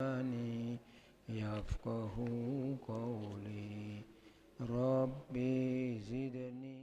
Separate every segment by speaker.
Speaker 1: لساني يفقه قولي ربي زدني.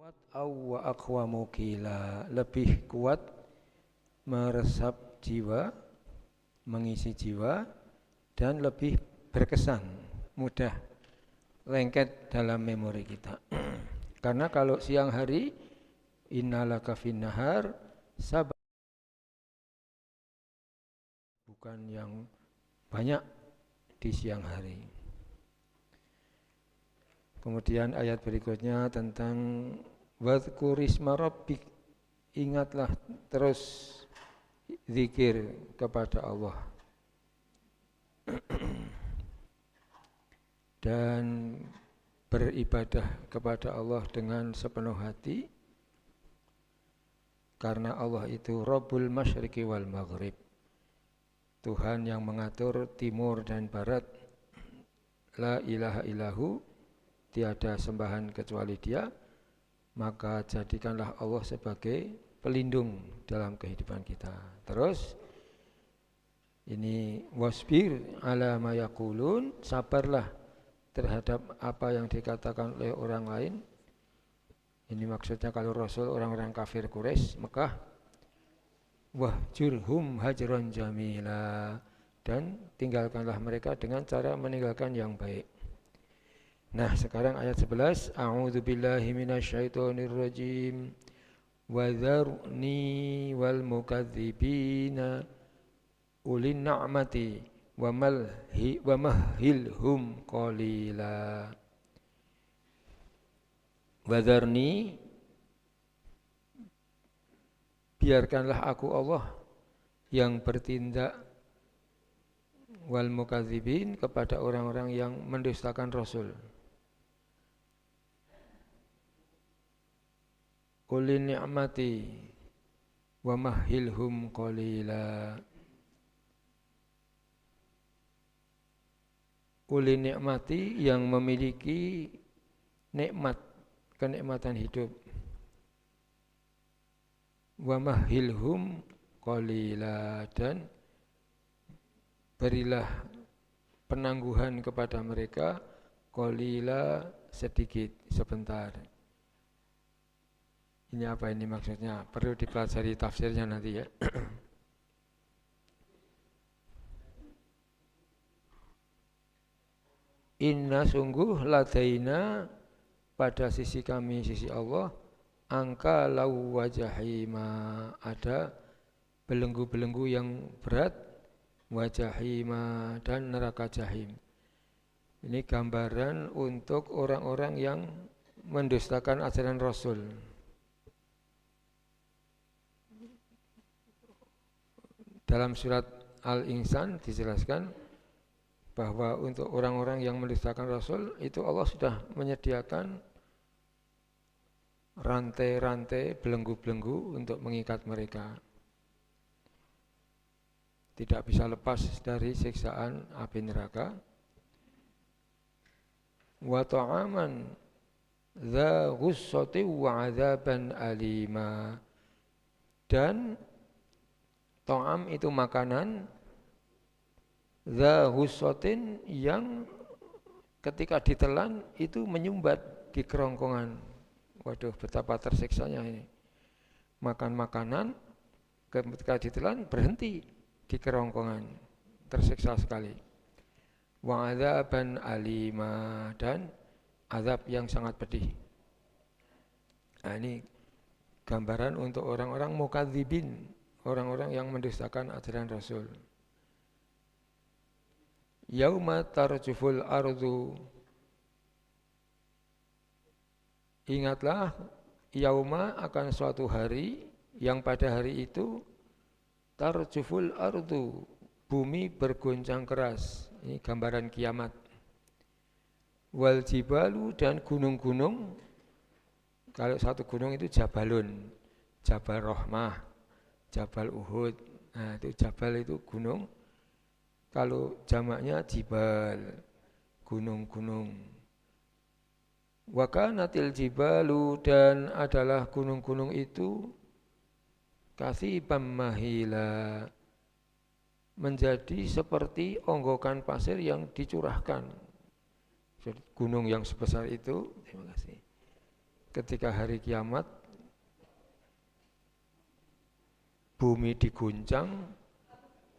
Speaker 1: Kuat wa aqwamu qila, lebih kuat meresap jiwa, mengisi jiwa, dan lebih berkesan, mudah lengket dalam memori kita. Karena kalau siang hari innalaka finnahar sabar, bukan yang banyak di siang hari. Kemudian ayat berikutnya tentang wadhkurisma rabbik, ingatlah terus zikir kepada Allah dan beribadah kepada Allah dengan sepenuh hati, karena Allah itu Rabbul Masyriqi wal Maghrib, Tuhan yang mengatur timur dan barat. La ilaha illahu, tiada sembahan kecuali Dia, maka jadikanlah Allah sebagai pelindung dalam kehidupan kita. Terus ini wasbir ala ma yaqulun, sabarlah terhadap apa yang dikatakan oleh orang lain. Ini maksudnya kalau Rasul orang-orang kafir Quraisy Mekah, wahjurhum hajran jamila, dan tinggalkanlah mereka dengan cara meninggalkan yang baik. Nah, sekarang ayat 11, a'udzubillahi minasyaitonirrajim. Wadharni wal mukadzibina ulin na'mati wa mahhilhum qalila. Wadharni, biarkanlah aku Allah yang bertindak, wal mukadzibin, kepada orang-orang yang mendustakan Rasul. Qulin ni'mati wa mahhilhum qalila. Qulin ni'mati, yang memiliki nikmat, kenikmatan hidup. Wa mahhilhum qalila, dan berilah penangguhan kepada mereka, qalila, sedikit, sebentar. Ini apa ini maksudnya? Perlu dipelajari tafsirnya nanti ya. Inna, sungguh, ladaina, pada sisi kami, sisi Allah, angka lau wa jahima, ada belenggu-belenggu yang berat, wa jahima, dan neraka jahim. Ini gambaran untuk orang-orang yang mendustakan ajaran Rasul. Dalam surat Al-Insan dijelaskan bahwa untuk orang-orang yang mendustakan Rasul itu Allah sudah menyediakan rantai-rantai belenggu-belenggu untuk mengikat mereka. Tidak bisa lepas dari siksaan api neraka. Wa ta'aman dza ghussati wa 'adzaban alima. Dan ta'am itu makanan dza ghussatin yang ketika ditelan itu menyumbat di kerongkongan. Waduh, betapa tersiksanya ini. Makan makanan ketika ditelan berhenti di kerongkongan. Tersiksa sekali. Wa 'adzaban alima, dan azab yang sangat pedih. Nah, ini gambaran untuk orang-orang mukadzibin, orang-orang yang mendustakan ajaran Rasul. Yauma tarjuful ardu, ingatlah yauma akan suatu hari yang pada hari itu tarjuful ardu, bumi bergoncang keras. Ini gambaran kiamat. Wal jibalu, dan gunung-gunung. Kalau satu gunung itu Jabalun, Jabal Rahmah, Jabal Uhud. Nah, itu Jabal itu gunung. Kalau jamaknya jibal, gunung-gunung. Wa kanatil jibalu, dan adalah gunung-gunung itu kathibam mahila, menjadi seperti onggokan pasir yang dicurahkan. Jadi gunung yang sebesar itu, terima kasih. Ketika hari kiamat, bumi diguncang,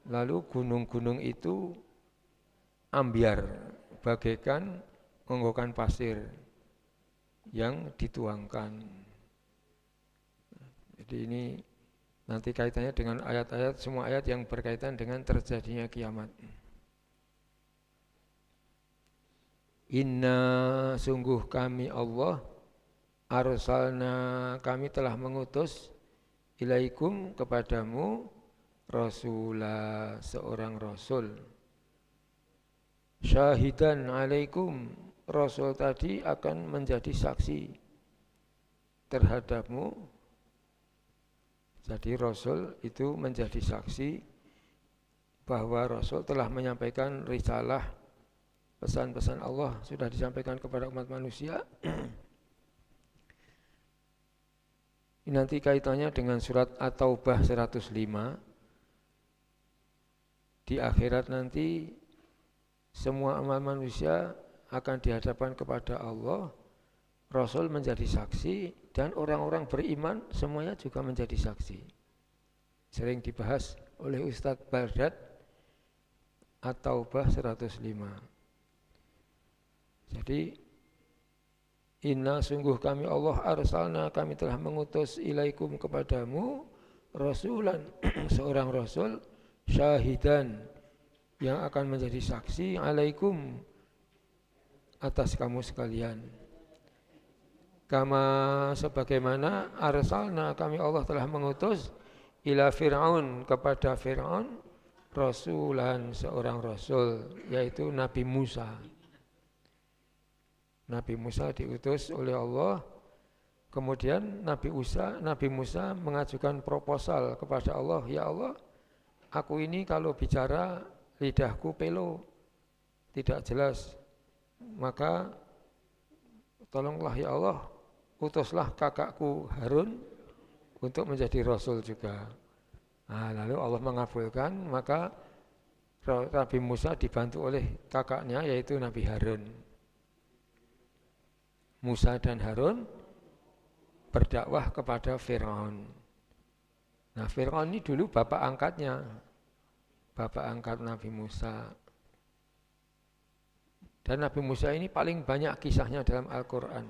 Speaker 1: lalu gunung-gunung itu ambyar bagaikan onggokan pasir yang dituangkan. Jadi ini nanti kaitannya dengan ayat-ayat, semua ayat yang berkaitan dengan terjadinya kiamat. Inna, sungguh kami Allah, arsalna, kami telah mengutus, ilaikum, kepadamu, rasulah, seorang rasul. Syahidan alaikum, rasul tadi akan menjadi saksi terhadapmu. Jadi rasul itu menjadi saksi bahwa rasul telah menyampaikan risalah, pesan-pesan Allah sudah disampaikan kepada umat manusia. Ini nanti kaitannya dengan surat At-Taubah 105. Di akhirat nanti semua umat manusia akan dihadapkan kepada Allah, Rasul menjadi saksi, dan orang-orang beriman semuanya juga menjadi saksi. Sering dibahas oleh Ustadz Bardad, At-Taubah 105. Jadi inna, sungguh kami Allah, arsalna, kami telah mengutus, ilaikum, kepadamu, rasulan, seorang rasul, syahidan, yang akan menjadi saksi, alaikum, atas kamu sekalian. Kama, sebagaimana, arsalna, kami Allah telah mengutus, ila Fir'aun, kepada Fir'aun, rasulan, seorang rasul, yaitu Nabi Musa. Nabi Musa diutus oleh Allah. Kemudian Nabi Musa mengajukan proposal kepada Allah, ya Allah, aku ini kalau bicara lidahku pelo, tidak jelas, maka tolonglah ya Allah, utuslah kakakku Harun untuk menjadi rasul juga. Nah, lalu Allah mengabulkan, maka Nabi Musa dibantu oleh kakaknya, yaitu Nabi Harun. Musa dan Harun berdakwah kepada Fir'aun. Nah, Fir'aun ini dulu bapak angkatnya, bapak angkat Nabi Musa. Dan Nabi Musa ini paling banyak kisahnya dalam Al-Quran.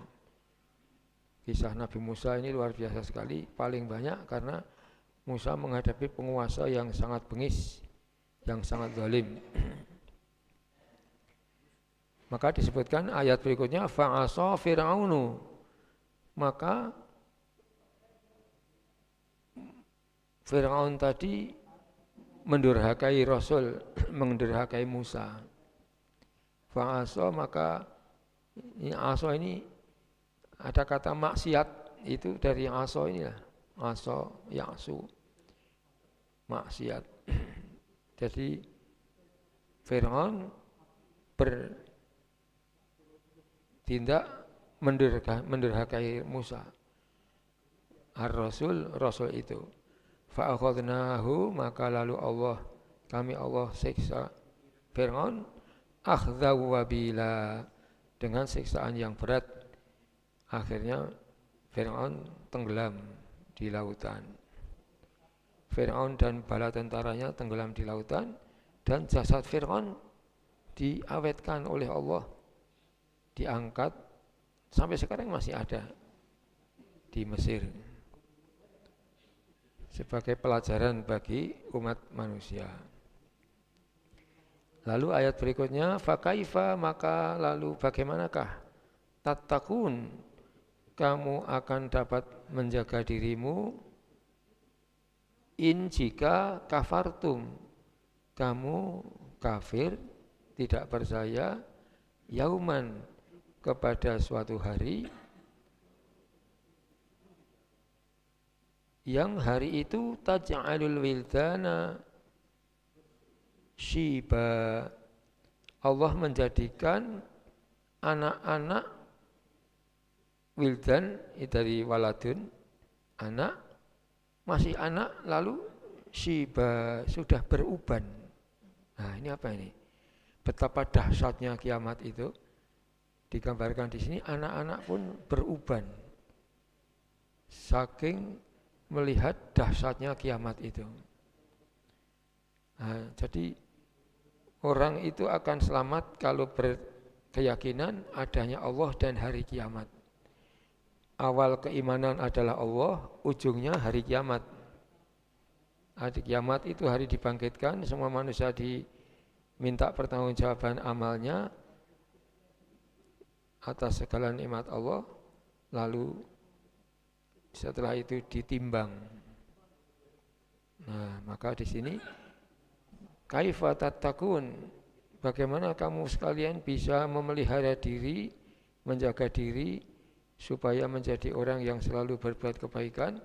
Speaker 1: Kisah Nabi Musa ini luar biasa sekali, paling banyak karena Musa menghadapi penguasa yang sangat bengis, yang sangat zalim. Maka disebutkan ayat berikutnya fa'asa Fir'aunu, maka Fir'aun tadi mendurhakai Rasul, mendurhakai Musa. Fa'asa, maka ini aso ini ada kata maksiat, itu dari aso inilah, aso ya'su, maksiat. Jadi Fir'aun bertindak mendurhakai Musa, Ar-Rasul, Rasul itu. Fa'akhadnahu, maka lalu kami Allah siksa Fir'aun akhdha wabila, dengan siksaan yang berat. Akhirnya Fir'aun tenggelam di lautan. Fir'aun dan bala tentaranya tenggelam di lautan, dan jasad Fir'aun diawetkan oleh Allah, diangkat, sampai sekarang masih ada di Mesir sebagai pelajaran bagi umat manusia. Lalu ayat berikutnya fakaifa, maka lalu bagaimanakah tattaqun, kamu akan dapat menjaga dirimu, in jika kafartum, kamu kafir, tidak percaya, yauman, kepada suatu hari, yang hari itu taj'alul wildana syiba, Allah menjadikan anak-anak, wildan dari waladun, anak, masih anak, lalu syiba, sudah beruban. Nah, ini apa ini? Betapa dahsyatnya kiamat itu digambarkan di sini, anak-anak pun beruban saking melihat dahsyatnya kiamat itu. Nah, jadi orang itu akan selamat kalau berkeyakinan adanya Allah dan hari kiamat. Awal keimanan adalah Allah, ujungnya hari kiamat. Hari kiamat itu hari dibangkitkan, semua manusia diminta pertanggungjawaban amalnya atas segala nikmat Allah, lalu setelah itu ditimbang. Nah, maka di sini kaifa tattaqun, bagaimana kamu sekalian bisa memelihara diri, menjaga diri supaya menjadi orang yang selalu berbuat kebaikan.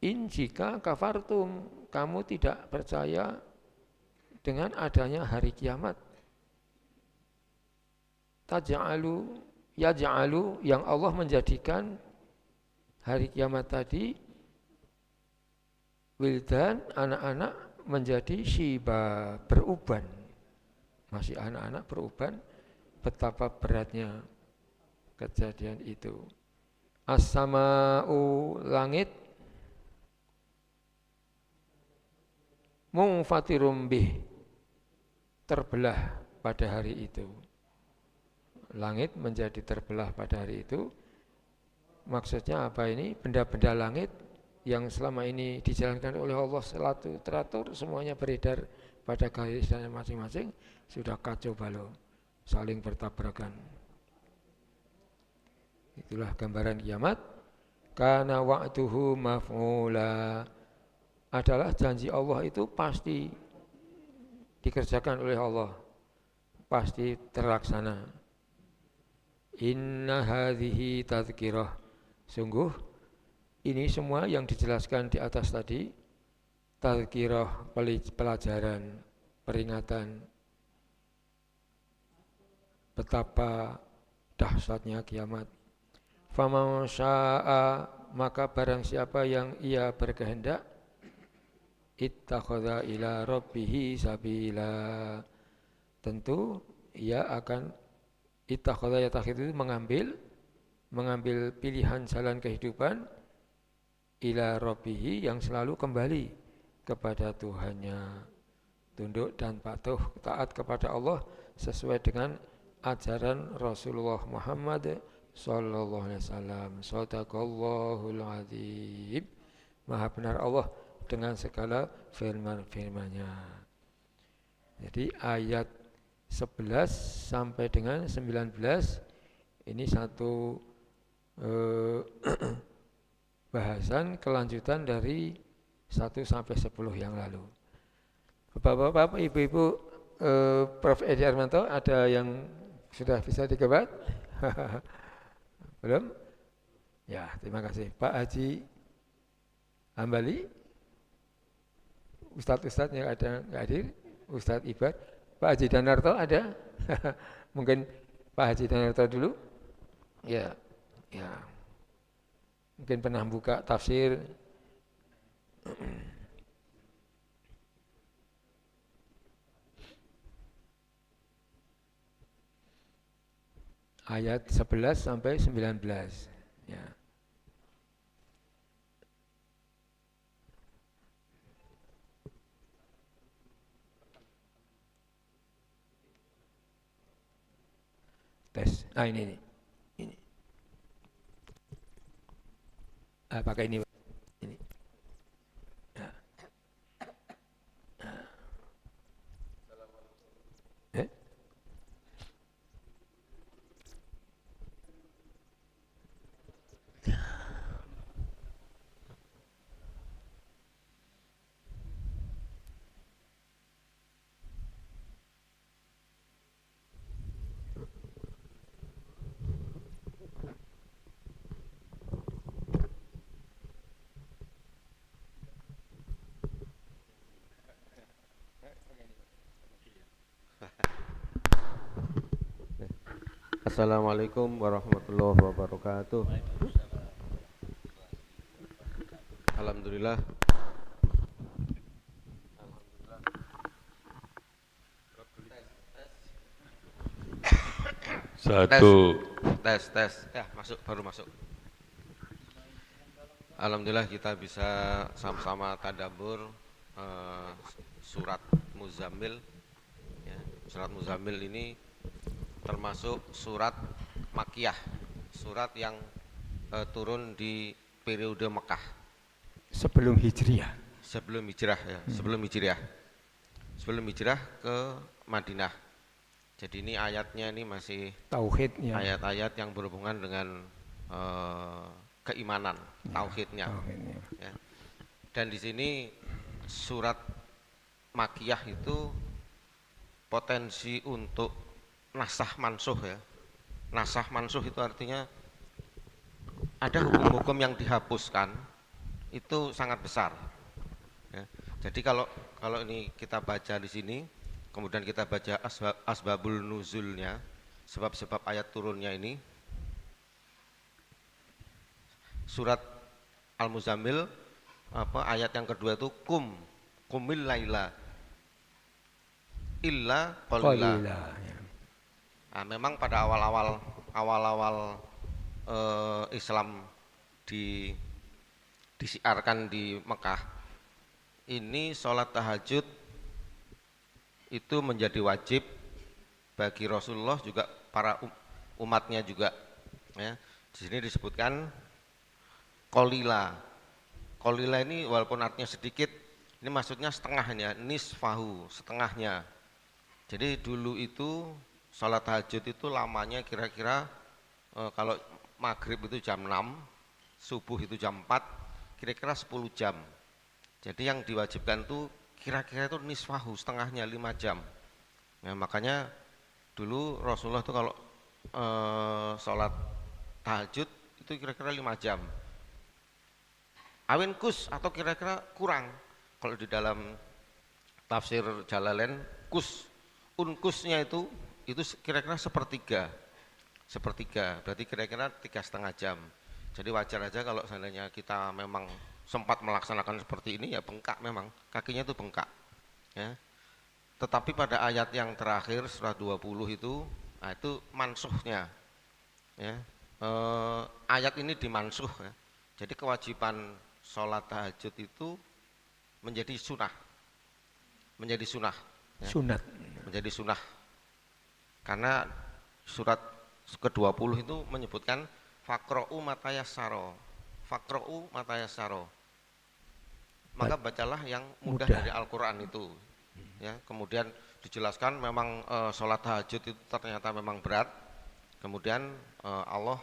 Speaker 1: In jika kafartum, kamu tidak percaya dengan adanya hari kiamat. Taj'alu, yaj'alu, yang Allah menjadikan hari kiamat tadi wildan, anak-anak, menjadi syiba, beruban, masih anak-anak beruban. Betapa beratnya kejadian itu. As-sama'u, langit, munfatirum bih, terbelah pada hari itu. Langit menjadi terbelah pada hari itu. Maksudnya apa ini? Benda-benda langit yang selama ini dijalankan oleh Allah selalu teratur, semuanya beredar pada garisnya masing-masing, sudah kacau balau, saling bertabrakan. Itulah gambaran kiamat. Kana wa'duhu maf'ula, adalah janji Allah itu pasti dikerjakan oleh Allah, pasti terlaksana. Inna hadhihi tadhkirah, sungguh ini semua yang dijelaskan di atas tadi, tadhkirah, pelajaran, peringatan betapa dahsyatnya kiamat. Faman syaa, maka barang siapa yang ia berkehendak, ittakhadha ila rabbihi sabila, tentu ia akan ittakhadha, yattakhidhu, mengambil pilihan jalan kehidupan, ila rabbihi, yang selalu kembali kepada Tuhannya, tunduk dan patuh, taat kepada Allah sesuai dengan ajaran Rasulullah Muhammad sallallahu alaihi wasallam. Shadaqallahul adzim. Maha benar Allah dengan segala firman-firman-Nya. Jadi ayat 11 sampai dengan 19 ini satu bahasan kelanjutan dari 1 sampai 10 yang lalu. Bapak-bapak, ibu-ibu, Prof. Edi Armanto, ada yang sudah bisa dijawab? Belum? Ya, terima kasih. Pak Haji Hambali, Ustadz yang ada nggak hadir, Ustadz Ibad, Pak Haji Danarto ada? Mungkin Pak Haji Danarto dulu? Ya, ya. Mungkin pernah buka tafsir. Ayat 11 sampai 19. Ya. Tes. Ini. Pakai ini. Ini. Ya.
Speaker 2: Assalamualaikum warahmatullahi wabarakatuh. Alhamdulillah.
Speaker 3: Satu.
Speaker 2: Tes. Ya, baru masuk. Alhamdulillah kita bisa sama-sama tadabbur surat Muzammil. Ya, surat Muzammil ini termasuk surat Makkiyah, surat yang turun di periode Mekah.
Speaker 1: Sebelum Hijriah.
Speaker 2: Sebelum hijrah ya, sebelum hijrah ke Madinah. Jadi ini ayatnya ini masih
Speaker 1: Tauhid ya.
Speaker 2: Ayat-ayat yang berhubungan dengan keimanan, tauhidnya. Ya. Dan di sini surat Makkiyah itu potensi untuk nasah mansuh ya. Nasah mansuh itu artinya ada hukum-hukum yang dihapuskan itu sangat besar. Ya. Jadi kalau ini kita baca di sini, kemudian kita baca asbabul nuzulnya, sebab-sebab ayat turunnya ini, surat Al-Muzammil ayat yang kedua itu kumil laila illa qalila.
Speaker 1: Ya.
Speaker 2: Nah, memang pada awal-awal Islam disiarkan di Mekah, ini sholat tahajud itu menjadi wajib bagi Rasulullah juga para umatnya juga. Ya. Di sini disebutkan qalila. Qalila ini walaupun artinya sedikit, ini maksudnya setengahnya, nisfahu, setengahnya. Jadi dulu itu sholat tahajud itu lamanya kira-kira kalau maghrib itu jam 6, subuh itu jam 4, kira-kira 10 jam. Jadi yang diwajibkan itu kira-kira itu nisfahu, setengahnya 5 jam. Nah, makanya dulu Rasulullah itu kalau sholat tahajud itu kira-kira 5 jam. Awin kus atau kira-kira kurang. Kalau di dalam tafsir Jalalain unkusnya itu kira-kira sepertiga, berarti kira-kira 3,5 jam. Jadi wajar aja kalau seandainya kita memang sempat melaksanakan seperti ini, ya bengkak, memang kakinya itu bengkak ya. Tetapi pada ayat yang terakhir surat 20 itu, nah itu mansuhnya ya. Ayat ini dimansuh ya. Jadi kewajiban sholat tahajud itu menjadi sunnah ya.
Speaker 1: Sunat.
Speaker 2: Menjadi sunnah karena ke-20 itu menyebutkan faqra'u matayassaro. Faqra'u matayassaro. Maka bacalah yang mudah dari Al-Qur'an itu. Ya, kemudian dijelaskan memang sholat tahajud itu ternyata memang berat. Kemudian Allah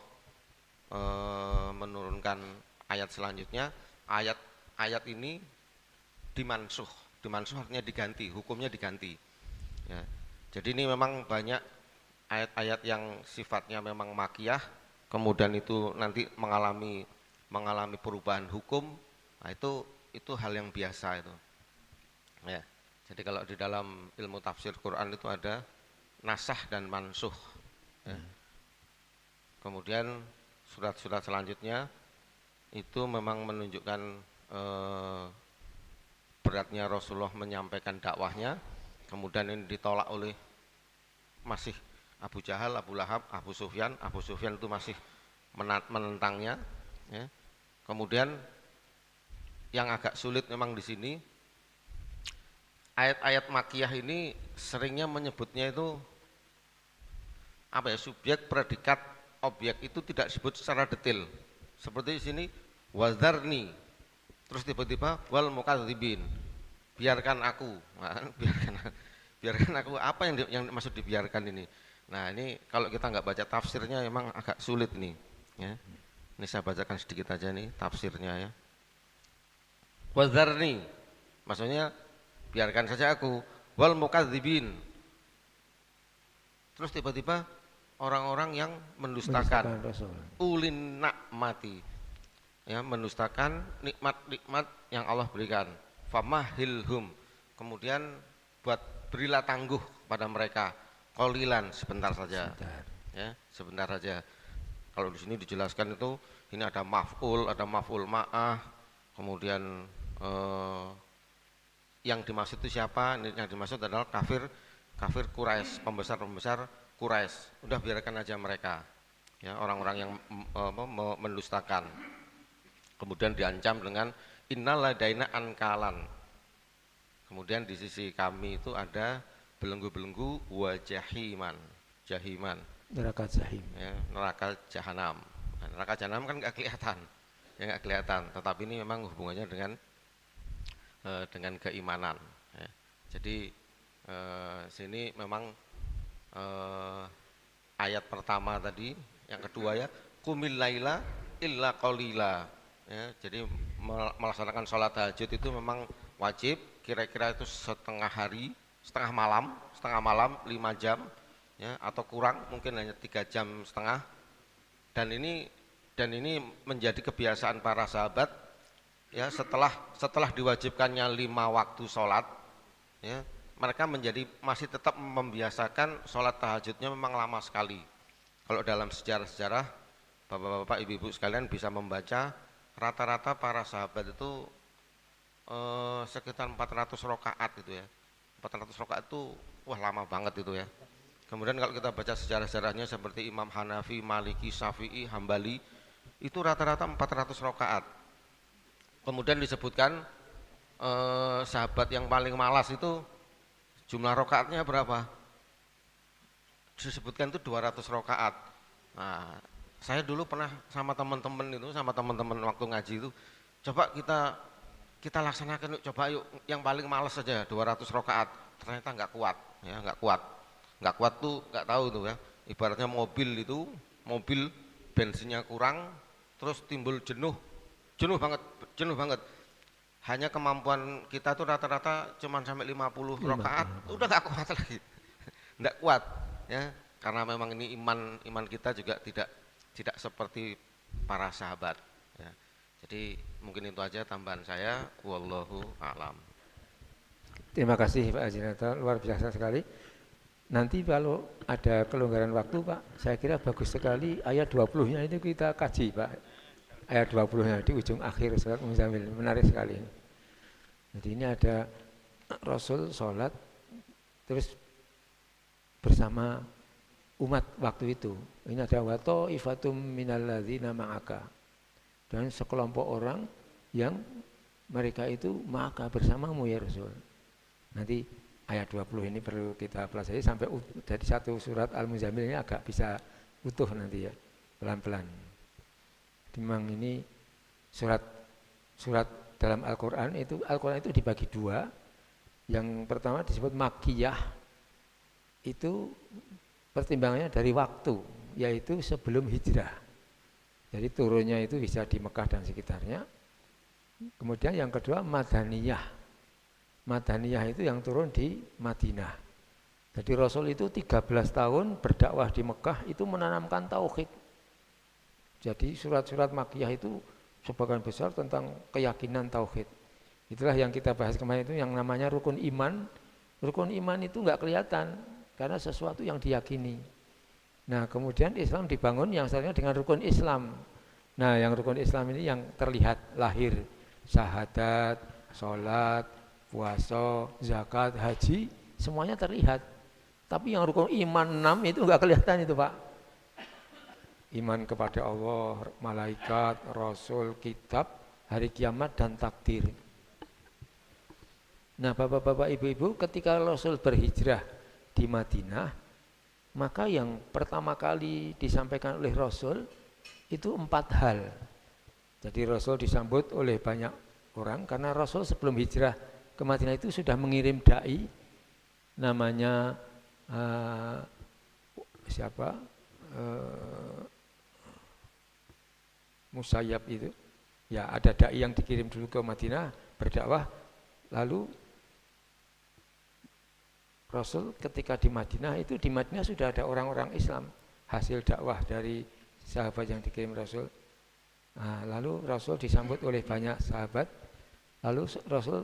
Speaker 2: menurunkan ayat selanjutnya. Ayat ini dimansuh artinya diganti, hukumnya diganti. Ya. Jadi ini memang banyak ayat-ayat yang sifatnya memang makiyah, kemudian itu nanti mengalami perubahan hukum. Nah, itu hal yang biasa itu. Ya. Jadi kalau di dalam ilmu tafsir Quran itu ada nasah dan mansuh. Ya. Kemudian surat-surat selanjutnya itu memang menunjukkan beratnya Rasulullah menyampaikan dakwahnya. Kemudian ini ditolak oleh masih Abu Jahal, Abu Lahab, Abu Sufyan. Abu Sufyan itu masih menentangnya. Ya. Kemudian yang agak sulit memang di sini ayat-ayat makiyah ini seringnya menyebutnya itu apa ya, subjek, predikat, objek itu tidak disebut secara detail. Seperti di sini wazarni, terus tiba-tiba wal mukadzibin, biarkan aku. Nah, biarkan aku, apa yang maksud dibiarkan ini? Nah, ini kalau kita nggak baca tafsirnya memang agak sulit nih, ya. Ini saya bacakan sedikit aja nih tafsirnya, ya. Wazarni maksudnya biarkan saja aku, wal mukadzibin, terus tiba-tiba orang-orang yang mendustakan ulin nikmati, ya, mendustakan nikmat-nikmat yang Allah berikan. Famahilhum, kemudian berilah tangguh pada mereka, qalilan, sebentar saja. Ya, sebentar saja. Kalau di sini dijelaskan itu ini ada maf'ul, ada maf'ul ma'ah, kemudian yang dimaksud itu siapa? Yang dimaksud adalah kafir Quraisy, pembesar Quraisy. Udah biarkan aja mereka, ya, orang-orang yang mendustakan. Kemudian diancam dengan innaladaina ankalan. Kemudian di sisi kami itu ada belenggu-belenggu jahiman,
Speaker 1: neraka jahim,
Speaker 2: ya, neraka jahanam. Nah, neraka jahanam kan nggak kelihatan, ya, nggak kelihatan. Tetapi ini memang hubungannya dengan keimanan. Ya. Jadi sini memang ayat pertama tadi, yang kedua ya, qumil laila illa qalila. Ya, jadi melaksanakan sholat tahajud itu memang wajib, kira-kira itu setengah malam 5 jam, ya, atau kurang, mungkin hanya 3 jam setengah. Dan ini menjadi kebiasaan para sahabat, ya, setelah diwajibkannya 5 waktu sholat, ya, mereka masih tetap membiasakan sholat tahajudnya memang lama sekali. Kalau dalam sejarah bapak-bapak, ibu-ibu sekalian bisa membaca, rata-rata para sahabat itu sekitar 400 rakaat itu, ya. 400 rakaat itu wah lama banget itu, ya. Kemudian kalau kita baca sejarah-sejarahnya seperti Imam Hanafi, Maliki, Syafi'i, Hambali, itu rata-rata 400 rakaat. Kemudian disebutkan sahabat yang paling malas itu jumlah rakaatnya berapa? Disebutkan itu 200 rakaat. Nah, saya dulu pernah sama teman-teman waktu ngaji itu, coba kita laksanakan, coba yuk yang paling malas saja 200 rakaat. Ternyata nggak kuat, ya, nggak kuat tuh, nggak tahu tuh, ya. Ibaratnya mobil bensinnya kurang, terus timbul jenuh banget. Hanya kemampuan kita tuh rata-rata cuma sampai 50 rakaat, udah nggak kuat lagi, nggak kuat, ya, karena memang ini iman kita juga tidak seperti para sahabat, ya. Jadi mungkin itu aja tambahan saya, wallahu a'lam.
Speaker 1: Terima kasih Pak Ajinata, luar biasa sekali. Nanti kalau ada kelonggaran waktu Pak, saya kira bagus sekali ayat 20-nya itu kita kaji Pak. Ayat 20-nya di ujung akhir surat Muzammil, menarik sekali. Jadi ini ada Rasul sholat terus bersama umat waktu itu. Ini ada wa ta'ifatum minalladzina ma'aka, dan sekelompok orang yang mereka itu maka bersamamu ya Rasul. Nanti ayat 20 ini perlu kita pelajari sampai jadi satu surat Al-Muzammil ini agak bisa utuh nanti ya, pelan-pelan. Memang ini surat dalam Al-Quran itu dibagi dua. Yang pertama disebut Makkiyah, itu pertimbangannya dari waktu, yaitu sebelum hijrah. Jadi turunnya itu bisa di Mekah dan sekitarnya. Kemudian yang kedua Madaniyah. Madaniyah itu yang turun di Madinah. Jadi Rasul itu 13 tahun berdakwah di Mekah itu menanamkan tauhid. Jadi surat-surat Makkiyah itu sebagian besar tentang keyakinan tauhid. Itulah yang kita bahas kemarin itu yang namanya rukun iman. Rukun iman itu enggak kelihatan karena sesuatu yang diyakini. Nah, kemudian Islam dibangun yang selanjutnya dengan rukun Islam. Nah, yang rukun Islam ini yang terlihat lahir, syahadat, sholat, puasa, zakat, haji, semuanya terlihat. Tapi yang rukun iman 6 itu enggak kelihatan itu, Pak. Iman kepada Allah, malaikat, rasul, kitab, hari kiamat dan takdir. Nah, bapak-bapak, ibu-ibu, ketika Rasul berhijrah di Madinah, maka yang pertama kali disampaikan oleh Rasul itu 4 hal. Jadi Rasul disambut oleh banyak orang karena Rasul sebelum hijrah ke Madinah itu sudah mengirim dai namanya Musayyab itu. Ya, ada dai yang dikirim dulu ke Madinah berdakwah, lalu Rasul ketika di Madinah itu, di Madinah sudah ada orang-orang Islam hasil dakwah dari sahabat yang dikirim Rasul. Nah, lalu Rasul disambut oleh banyak sahabat. Lalu Rasul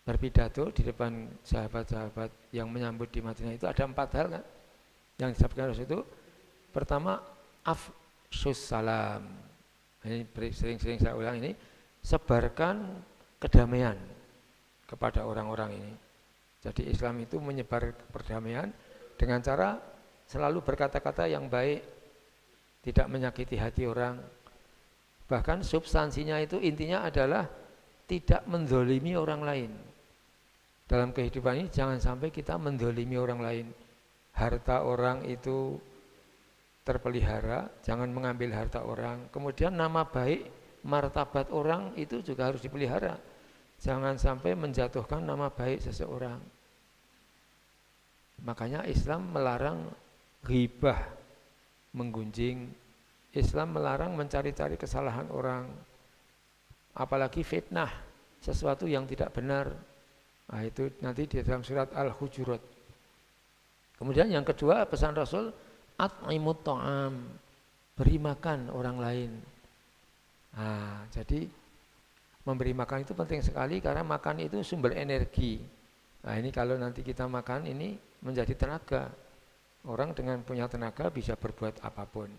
Speaker 1: berpidato di depan sahabat-sahabat yang menyambut di Madinah itu ada 4 hal kan yang disampaikan Rasul itu. Pertama, afsyus salam. Ini sering-sering saya ulang ini, sebarkan kedamaian kepada orang-orang ini. Jadi Islam itu menyebar perdamaian dengan cara selalu berkata-kata yang baik, tidak menyakiti hati orang. Bahkan substansinya itu intinya adalah tidak menzolimi orang lain. Dalam kehidupan ini jangan sampai kita menzolimi orang lain. Harta orang itu terpelihara, jangan mengambil harta orang. Kemudian nama baik, martabat orang itu juga harus dipelihara. Jangan sampai menjatuhkan nama baik seseorang. Makanya Islam melarang ghibah, menggunjing. Islam melarang mencari-cari kesalahan orang. Apalagi fitnah, sesuatu yang tidak benar. Nah, itu nanti di dalam surat Al-Hujurat. Kemudian yang kedua pesan Rasul, at'imut ta'am, beri makan orang lain. Nah, jadi memberi makan itu penting sekali karena makan itu sumber energi. Nah, ini kalau nanti kita makan ini menjadi tenaga. Orang dengan punya tenaga bisa berbuat apapun.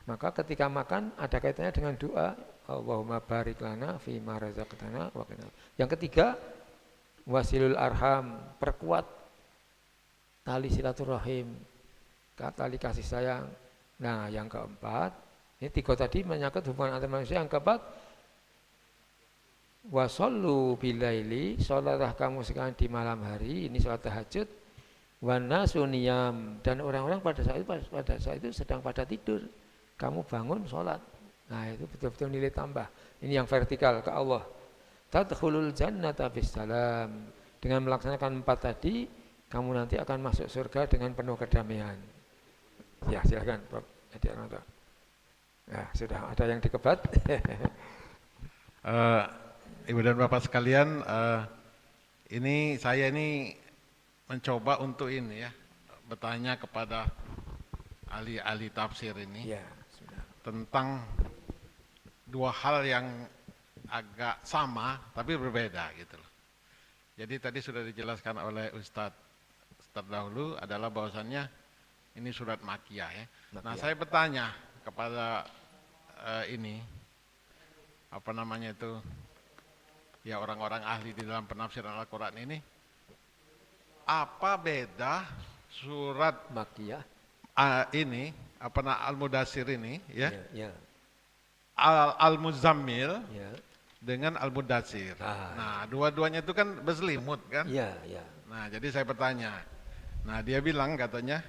Speaker 1: Maka ketika makan ada kaitannya dengan doa, Allahumma barik lana fi ma razaqtana wa qina. Yang ketiga, wasilul arham, perkuat tali silaturahim, tali kasih sayang. Nah, yang keempat, ini 3 tadi menyangkut hubungan antar manusia. Yang keempat, wasallu bilaili, sholatlah kamu sekarang di malam hari, ini sholat tahajud. Wanasu niyam, dan orang-orang pada saat itu sedang pada tidur, kamu bangun sholat. Nah, itu betul-betul nilai tambah. Ini yang vertikal ke Allah. Tadkhulul jannata bisalam, dengan melaksanakan 4 tadi, kamu nanti akan masuk surga dengan penuh kedamaian. Ya, silakan Prof. Ya, sudah ada yang dikebat.
Speaker 3: Ibu dan Bapak sekalian, saya mencoba untuk ini ya, bertanya kepada ahli-ahli tafsir ini
Speaker 1: Ya, sudah.
Speaker 3: Tentang 2 hal yang agak sama tapi berbeda gitu loh. Jadi tadi sudah dijelaskan oleh Ustadz terdahulu adalah bahwasannya ini surat Makkiyah ya. Nah, saya bertanya kepada orang-orang ahli di dalam penafsiran Al-Quran ini, apa beda surat
Speaker 1: Makkiyah
Speaker 3: ini, Al-Mudassir ini ya,
Speaker 1: ya.
Speaker 3: Al-Muzammil
Speaker 1: Ya.
Speaker 3: dengan Al-Mudassir.
Speaker 1: Nah,
Speaker 3: dua-duanya itu kan berselimut kan?
Speaker 1: Ya, ya.
Speaker 3: Nah, jadi saya bertanya. Nah, dia bilang katanya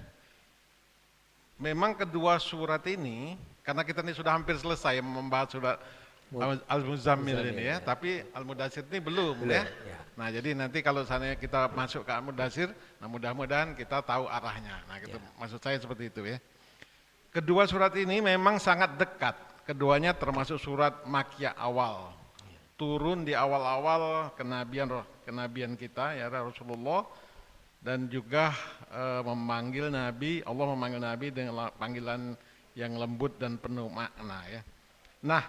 Speaker 3: memang kedua surat ini, karena kita ini sudah hampir selesai membahas surat Al-Muzammil ini ya, tapi Al-Mudatsir ini belum ya. Nah jadi nanti kalau seandainya kita masuk ke Al-Mudatsir, nah mudah-mudahan kita tahu arahnya. Nah gitu, maksud saya seperti itu ya. Kedua surat ini memang sangat dekat, keduanya termasuk surat Makkiyah awal. Turun di awal-awal kenabian kita ya Rasulullah, dan juga memanggil Nabi, Allah memanggil Nabi dengan panggilan yang lembut dan penuh makna ya. Nah,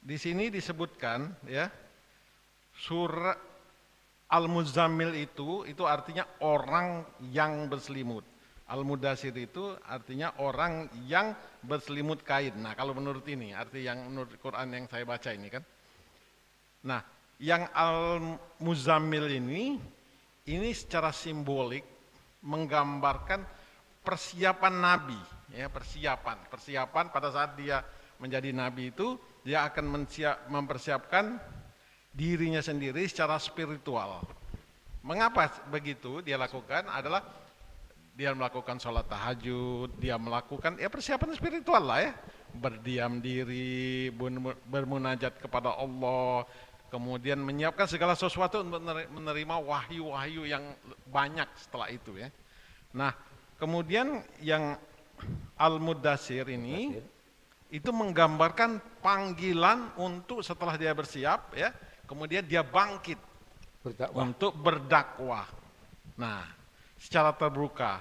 Speaker 3: di sini disebutkan ya, surat Al-Muzammil itu artinya orang yang berselimut. Al-Mudatsir itu artinya orang yang berselimut kain. Nah, kalau menurut ini, arti yang menurut Quran yang saya baca ini kan. Nah, yang Al-Muzammil ini secara simbolik menggambarkan persiapan Nabi, ya, persiapan pada saat dia menjadi Nabi itu, dia akan mempersiapkan dirinya sendiri secara spiritual. Mengapa begitu dia lakukan? Adalah dia melakukan sholat tahajud, dia melakukan ya persiapan spiritual lah ya, berdiam diri, bermunajat kepada Allah, kemudian menyiapkan segala sesuatu untuk menerima wahyu-wahyu yang banyak setelah itu ya. Nah, kemudian yang Al-Mudatsir ini itu menggambarkan panggilan untuk setelah dia bersiap ya, kemudian dia bangkit untuk berdakwah. Nah, secara terbuka,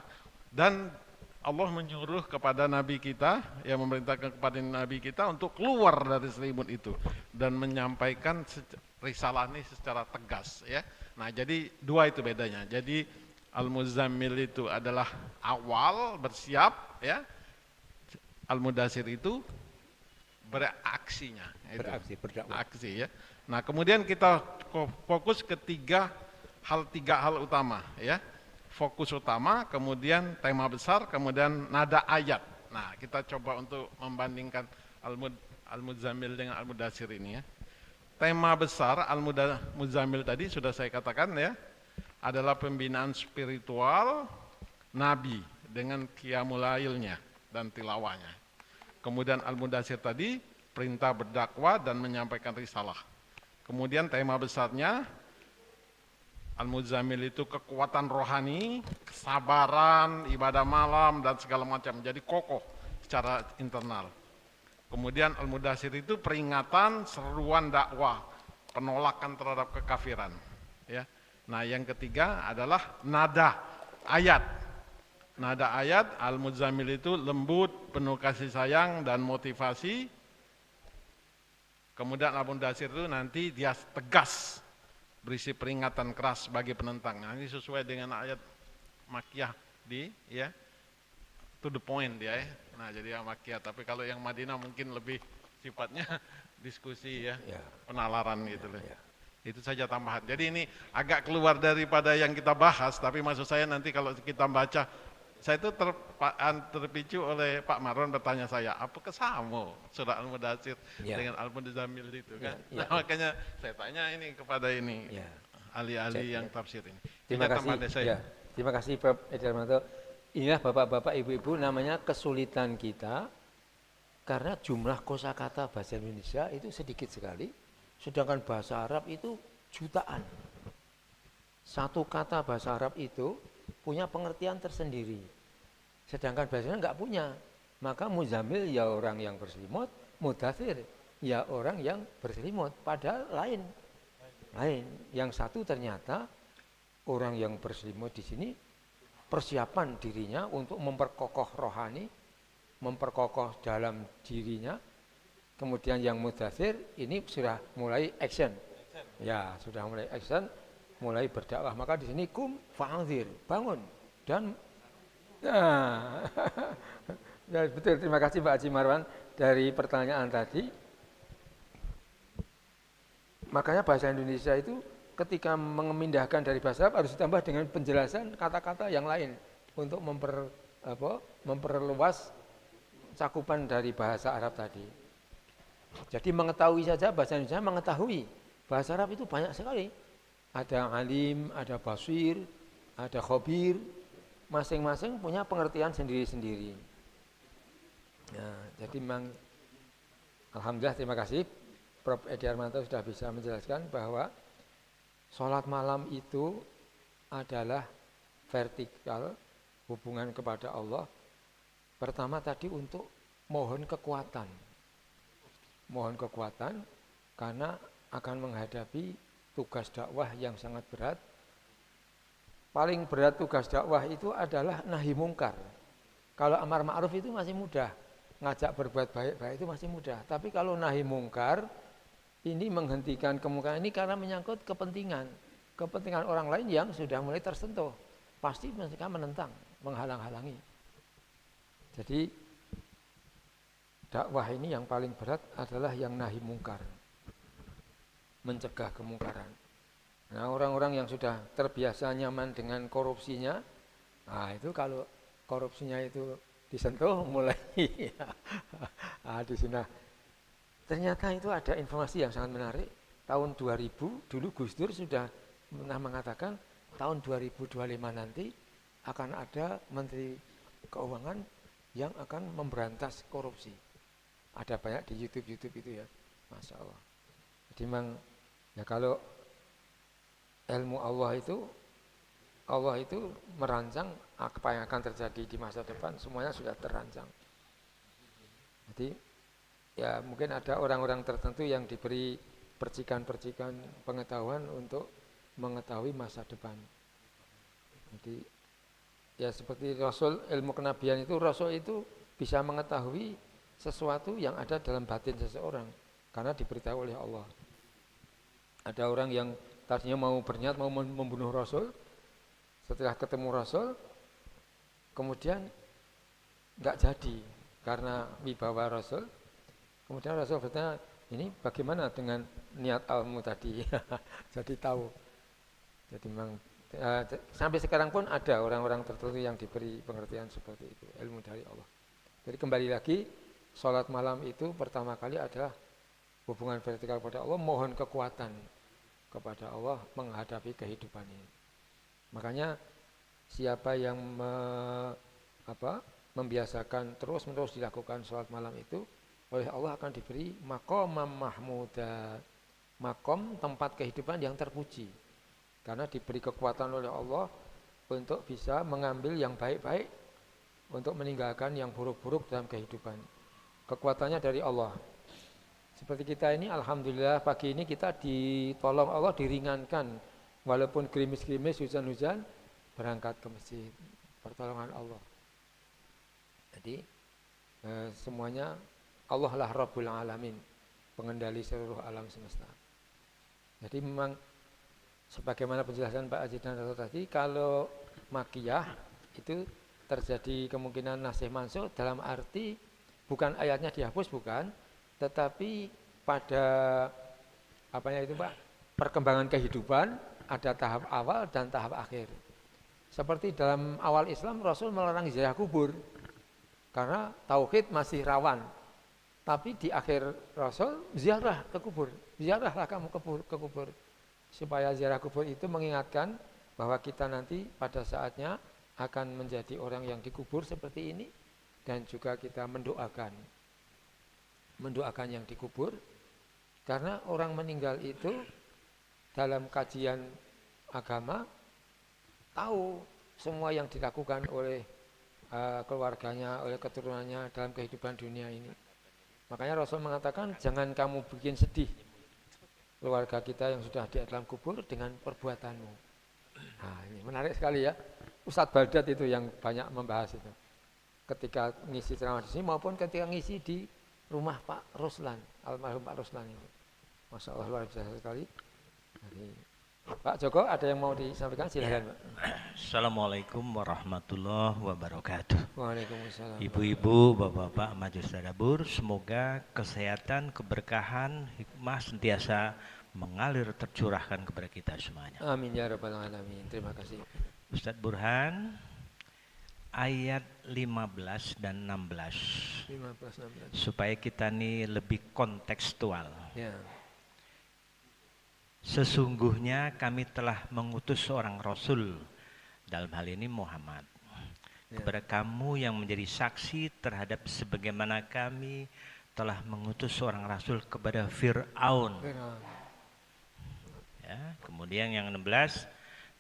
Speaker 3: dan Allah menyuruh kepada Nabi kita, yang memerintahkan kepada Nabi kita untuk keluar dari selimut itu dan menyampaikan risalah ini secara tegas ya. Nah, jadi dua itu bedanya. Jadi Al-Muzammil itu adalah awal bersiap ya. Al-Mudatsir itu beraksinya.
Speaker 1: Berdakwah.
Speaker 3: Aksi ya. Nah, kemudian kita fokus ke tiga hal utama ya. Fokus utama, kemudian tema besar, kemudian nada ayat. Nah, kita coba untuk membandingkan Al-Muzammil dengan Al-Mudatsir ini ya. Tema besar Al-Muzammil tadi sudah saya katakan ya, adalah pembinaan spiritual Nabi dengan qiyamul lailnya dan tilawahnya. Kemudian Al-Mudatsir tadi perintah berdakwah dan menyampaikan risalah. Kemudian tema besarnya Al-Muzammil itu kekuatan rohani, kesabaran, ibadah malam dan segala macam, jadi kokoh secara internal. Kemudian Al-Mudatsir itu peringatan, seruan dakwah, penolakan terhadap kekafiran. Ya. Nah, yang ketiga adalah nada ayat. Nada ayat Al-Muzammil itu lembut, penuh kasih sayang dan motivasi. Kemudian Al-Mudatsir itu nanti dia tegas, berisi peringatan keras bagi penentang. Nah, ini sesuai dengan ayat Makkiyah ya, to the point dia ya. Nah, jadi yang Makkiyah, tapi kalau yang Madinah mungkin lebih sifatnya diskusi ya, penalaran gitu loh. Itu saja tambahan. Jadi ini agak keluar daripada yang kita bahas, tapi maksud saya nanti kalau kita baca, saya itu terpicu oleh Pak Marwan bertanya saya, apakah sama surah Al-Mudatsir dengan Al-Muzammil itu kan? Nah, makanya saya tanya ini kepada ahli-ahli yang tafsir ini.
Speaker 1: Terima kasih. Terima kasih Pak Edi Armanto. Inilah Bapak-bapak, Ibu-ibu, namanya kesulitan kita karena jumlah kosakata bahasa Indonesia itu sedikit sekali, sedangkan bahasa Arab itu jutaan. Satu kata bahasa Arab itu punya pengertian tersendiri, sedangkan bahasanya enggak punya. Maka Muzammil ya orang yang berselimut, Mudatsir ya orang yang berselimut, padahal lain. Yang satu ternyata orang yang berselimut di sini persiapan dirinya untuk memperkokoh rohani, memperkokoh dalam dirinya. Kemudian yang Mudatsir ini sudah mulai action. Ya, sudah mulai action, mulai berdakwah. Maka di sini kum fa'anzir, bangun dan ya, betul. Terima kasih Pak Haji Marwan dari pertanyaan tadi. Makanya bahasa Indonesia itu ketika memindahkan dari bahasa Arab harus ditambah dengan penjelasan kata-kata yang lain untuk memperluas cakupan dari bahasa Arab tadi. Jadi mengetahui saja bahasa Indonesia, mengetahui bahasa Arab itu banyak sekali. Ada alim, ada basir, ada khabir, masing-masing punya pengertian sendiri-sendiri. Nah, jadi memang alhamdulillah, terima kasih Prof. Edi Armanto sudah bisa menjelaskan bahwa sholat malam itu adalah vertikal hubungan kepada Allah. Pertama tadi untuk mohon kekuatan. Mohon kekuatan karena akan menghadapi tugas dakwah yang sangat berat. Paling berat tugas dakwah itu adalah nahi mungkar. Kalau amar ma'ruf itu masih mudah. Ngajak berbuat baik-baik itu masih mudah. Tapi kalau nahi mungkar, ini menghentikan kemungkaran ini karena menyangkut kepentingan. Kepentingan orang lain yang sudah mulai tersentuh. Pasti mereka menentang, menghalang-halangi. Jadi dakwah ini yang paling berat adalah yang nahi mungkar. Mencegah kemungkaran. Nah, orang-orang yang sudah terbiasa nyaman dengan korupsinya, nah itu kalau korupsinya itu disentuh mulai di sini. Ternyata itu ada informasi yang sangat menarik. Tahun 2000 dulu Gus Dur sudah pernah mengatakan tahun 2025 nanti akan ada Menteri Keuangan yang akan memberantas korupsi. Ada banyak di YouTube itu ya, Masya Allah. Jadi memang ya kalau ilmu Allah itu merancang apa yang akan terjadi di masa depan, semuanya sudah terancang. Jadi ya mungkin ada orang-orang tertentu yang diberi percikan-percikan pengetahuan untuk mengetahui masa depan. Jadi ya seperti Rasul, ilmu kenabian itu, Rasul itu bisa mengetahui sesuatu yang ada dalam batin seseorang karena diberitahu oleh Allah. Ada orang yang tadinya mau berniat mau membunuh Rasul, setelah ketemu Rasul kemudian enggak jadi karena wibawa Rasul. Kemudian Rasul bertanya, ini bagaimana dengan niat almu tadi? Jadi tahu. Jadi memang sampai sekarang pun ada orang-orang tertentu yang diberi pengertian seperti itu, ilmu dari Allah. Jadi kembali lagi, sholat malam itu pertama kali adalah hubungan vertikal kepada Allah, mohon kekuatan kepada Allah menghadapi kehidupan ini. Makanya siapa yang membiasakan terus-menerus dilakukan sholat malam itu, oleh Allah akan diberi maqamam mahmuda, makom tempat kehidupan yang terpuji. Karena diberi kekuatan oleh Allah untuk bisa mengambil yang baik-baik, untuk meninggalkan yang buruk-buruk dalam kehidupan. Kekuatannya dari Allah. Seperti kita ini, alhamdulillah pagi ini kita ditolong Allah, diringankan. Walaupun gerimis-gerimis, hujan-hujan, berangkat ke masjid. Pertolongan Allah. Jadi semuanya Allah lah Rabbul Alamin, pengendali seluruh alam semesta. Jadi memang sebagaimana penjelasan Pak Haji dan Dato tadi, kalau makiyah itu terjadi kemungkinan nasih mansukh dalam arti bukan ayatnya dihapus, bukan, tetapi pada perkembangan kehidupan ada tahap awal dan tahap akhir. Seperti dalam awal Islam Rasul melarang ziarah kubur karena tauhid masih rawan. Tapi di akhir Rasul ziarah ke kubur, ziarahlah kamu ke kubur, supaya ziarah kubur itu mengingatkan bahwa kita nanti pada saatnya akan menjadi orang yang dikubur seperti ini, dan juga kita mendoakan yang dikubur, karena orang meninggal itu dalam kajian agama tahu semua yang dilakukan oleh keluarganya, oleh keturunannya dalam kehidupan dunia ini. Makanya Rasul mengatakan jangan kamu bikin sedih keluarga kita yang sudah di dalam kubur dengan perbuatanmu. Nah, ini menarik sekali ya. Ustadz Baldat itu yang banyak membahas itu. Ketika ngisi ceramah di sini maupun ketika ngisi di rumah Pak Ruslan, almarhum Pak Ruslan itu. Masya Allah luar biasa sekali. Jadi, Pak Joko ada yang mau disampaikan, silakan Pak.
Speaker 4: Assalamualaikum warahmatullahi wabarakatuh.
Speaker 1: Waalaikumsalam.
Speaker 4: Ibu-ibu, bapak-bapak, majelis tadabbur, semoga kesehatan, keberkahan, hikmah sentiasa mengalir tercurahkan kepada kita semuanya.
Speaker 1: Amin ya rabbal alamin. Terima kasih.
Speaker 4: Ustadz Burhan, ayat 15 dan 16.
Speaker 1: 15, 16.
Speaker 4: Supaya kita ini lebih kontekstual.
Speaker 1: Ya.
Speaker 4: Sesungguhnya kami telah mengutus seorang Rasul, dalam hal ini Muhammad, kepada kamu yang menjadi saksi terhadap sebagaimana kami telah mengutus seorang rasul kepada Fir'aun. Ya, kemudian yang 16,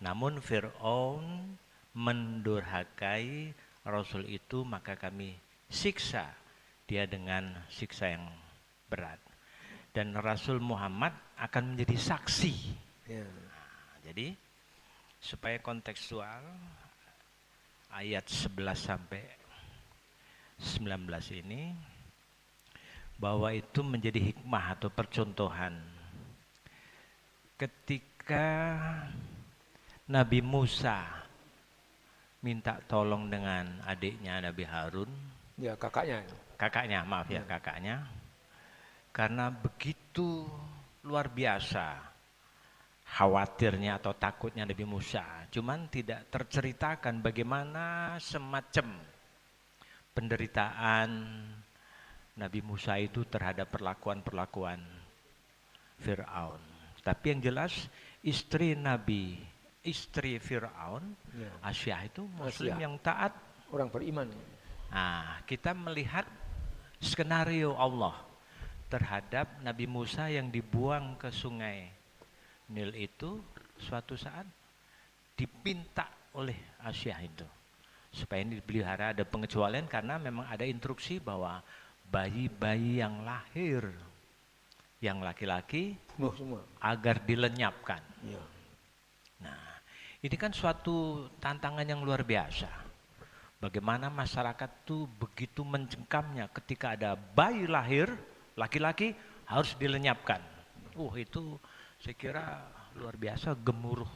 Speaker 4: namun Fir'aun mendurhakai rasul itu, maka kami siksa dia dengan siksa yang berat. Dan Rasul Muhammad akan menjadi saksi. Nah, jadi supaya kontekstual, ayat 11 sampai 19 ini bahwa itu menjadi hikmah atau percontohan. Ketika Nabi Musa minta tolong dengan adiknya Nabi Harun,
Speaker 1: Ya, kakaknya.
Speaker 4: kakaknya, maaf ya, kakaknya, karena begitu luar biasa khawatirnya atau takutnya Nabi Musa, cuman tidak terceritakan bagaimana semacam penderitaan Nabi Musa itu terhadap perlakuan-perlakuan Fir'aun. Tapi yang jelas istri Fir'aun, Asyah itu muslim yang taat,
Speaker 1: orang beriman.
Speaker 4: Nah, kita melihat skenario Allah terhadap Nabi Musa yang dibuang ke sungai Nil itu suatu saat dipinta oleh Asyah itu supaya ini dipelihara. Ada pengecualian karena memang ada instruksi bahwa bayi-bayi yang lahir yang laki-laki
Speaker 1: Semua.
Speaker 4: agar dilenyapkan.
Speaker 1: Ya.
Speaker 4: Nah, ini kan suatu tantangan yang luar biasa. Bagaimana masyarakat tuh begitu mencengkamnya ketika ada bayi lahir laki-laki harus dilenyapkan. Itu saya kira luar biasa gemuruh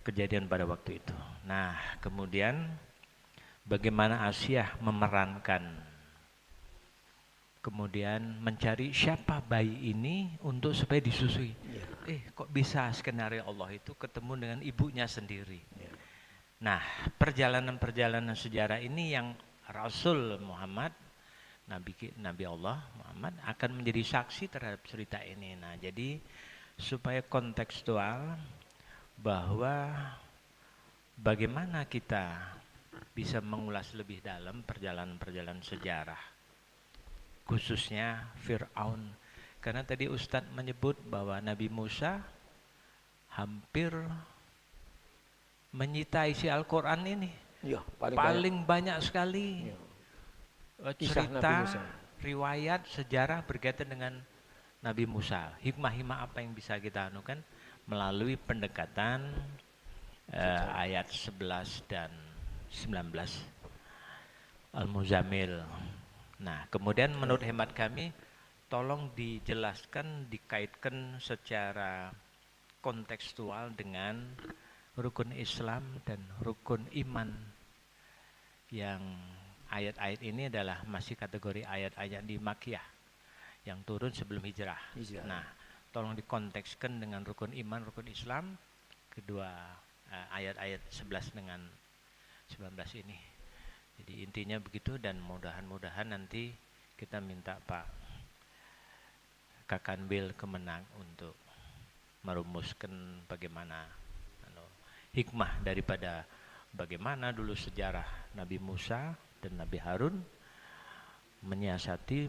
Speaker 4: kejadian pada waktu itu. Nah, kemudian bagaimana Asyah memerankan, kemudian mencari siapa bayi ini untuk supaya disusui. Kok bisa skenario Allah itu ketemu dengan ibunya sendiri. Nah, perjalanan-perjalanan sejarah ini yang Rasul Muhammad, Nabi Allah Muhammad akan menjadi saksi terhadap cerita ini. Nah, jadi supaya kontekstual bahwa bagaimana kita bisa mengulas lebih dalam perjalanan-perjalanan sejarah, khususnya Fir'aun. Karena tadi Ustadz menyebut bahwa Nabi Musa hampir menyita isi Al-Quran ini.
Speaker 1: Ya,
Speaker 4: paling banyak sekali. Cerita,
Speaker 1: Musa.
Speaker 4: riwayat, sejarah berkaitan dengan Nabi Musa. Hikmah-hikmah apa yang bisa kita anukan melalui pendekatan ayat 11 dan 19 Al-Muzammil. Nah, kemudian menurut hemat kami tolong dijelaskan, dikaitkan secara kontekstual dengan rukun Islam dan rukun iman yang ayat-ayat ini adalah masih kategori ayat-ayat di Makkiyah yang turun sebelum hijrah. Nah, tolong dikontekskan dengan rukun iman, rukun Islam, kedua ayat-ayat 11 dengan 19 ini. Jadi intinya begitu, dan mudah-mudahan nanti kita minta Pak Kakanbil Kemenang untuk merumuskan bagaimana hikmah daripada bagaimana dulu sejarah Nabi Musa dan Nabi Harun menyiasati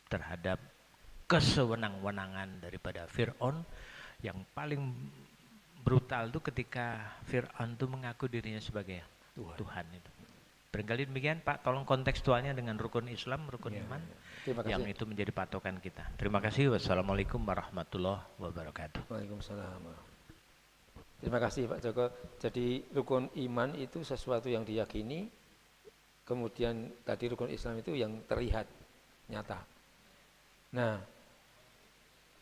Speaker 4: terhadap kesewenang-wenangan daripada Fir'aun. Yang paling brutal itu ketika Fir'aun itu mengaku dirinya sebagai Tuhan itu. Barangkali demikian Pak, tolong kontekstualnya dengan rukun Islam, rukun iman, yang itu menjadi patokan kita. Terima kasih. Wassalamualaikum warahmatullahi wabarakatuh.
Speaker 1: Waalaikumsalam. Terima kasih Pak Joko. Jadi rukun iman itu sesuatu yang diyakini, kemudian tadi rukun Islam itu yang terlihat nyata. Nah,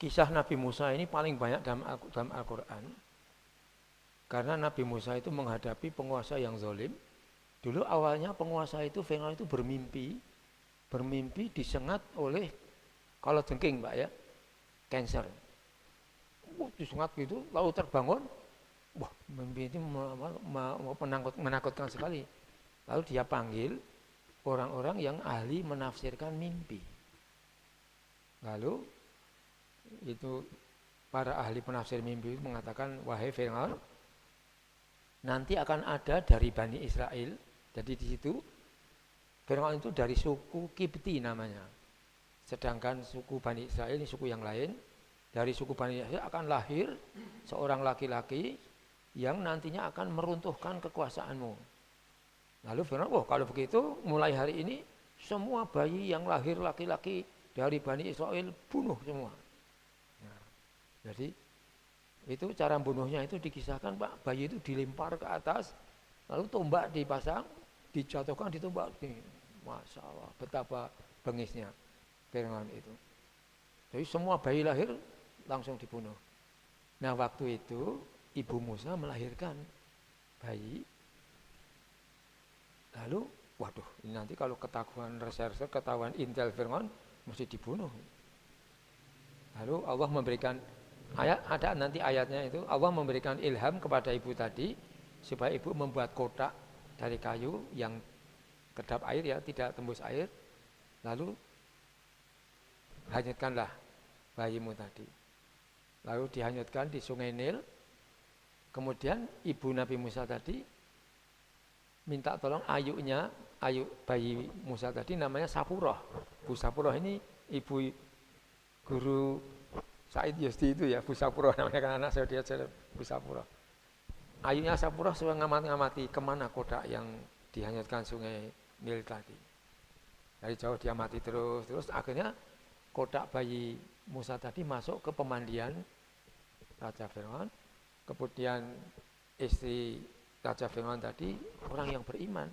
Speaker 1: kisah Nabi Musa ini paling banyak dalam Al-Quran, karena Nabi Musa itu menghadapi penguasa yang zalim. Dulu awalnya penguasa itu, Fir'aun itu bermimpi disengat oleh kalajengking Pak ya, cancer. Disengat gitu, lalu terbangun. Wah, mimpi itu menakutkan sekali. Lalu dia panggil orang-orang yang ahli menafsirkan mimpi. Lalu itu para ahli penafsir mimpi itu mengatakan, wahai Fir'aun, nanti akan ada dari Bani Israel. Jadi di situ Fir'aun itu dari suku Kipti namanya. Sedangkan suku Bani Israel ini suku yang lain. Dari suku Bani Israel akan lahir seorang laki-laki yang nantinya akan meruntuhkan kekuasaanmu. Lalu Fir'aun, kalau begitu mulai hari ini semua bayi yang lahir laki-laki dari Bani Israel bunuh semua. Nah, jadi itu cara bunuhnya itu dikisahkan, Pak, bayi itu dilempar ke atas, lalu tombak dipasang, dijatuhkan, ditombak. Masya Allah, betapa bengisnya Fir'aun itu. Jadi semua bayi lahir langsung dibunuh. Nah waktu itu Ibu Musa melahirkan bayi. Lalu, waduh, ini nanti kalau ketahuan reserse, ketahuan intel Fir'aun, mesti dibunuh. Lalu Allah memberikan ayat, ada nanti ayatnya itu, Allah memberikan ilham kepada ibu tadi, supaya ibu membuat kotak dari kayu yang kedap air ya, tidak tembus air. Lalu, hanyutkanlah bayimu tadi. Lalu dihanyutkan di sungai Nil. Kemudian ibu Nabi Musa tadi minta tolong ayu bayi Musa tadi namanya Sapuroh. Bu Sapuroh ini ibu guru Said Yusti itu ya, Bu Sapuroh namanya, kan anak saya, dia Bu Sapuroh. Ayunya Sapuroh sudah ngamati kemana kodak yang dihanyutkan sungai Nil tadi. Dari jauh dia mati terus akhirnya kodak bayi Musa tadi masuk ke pemandian Raja Fir'aun. Kemudian istri Raja Fir'aun tadi orang yang beriman,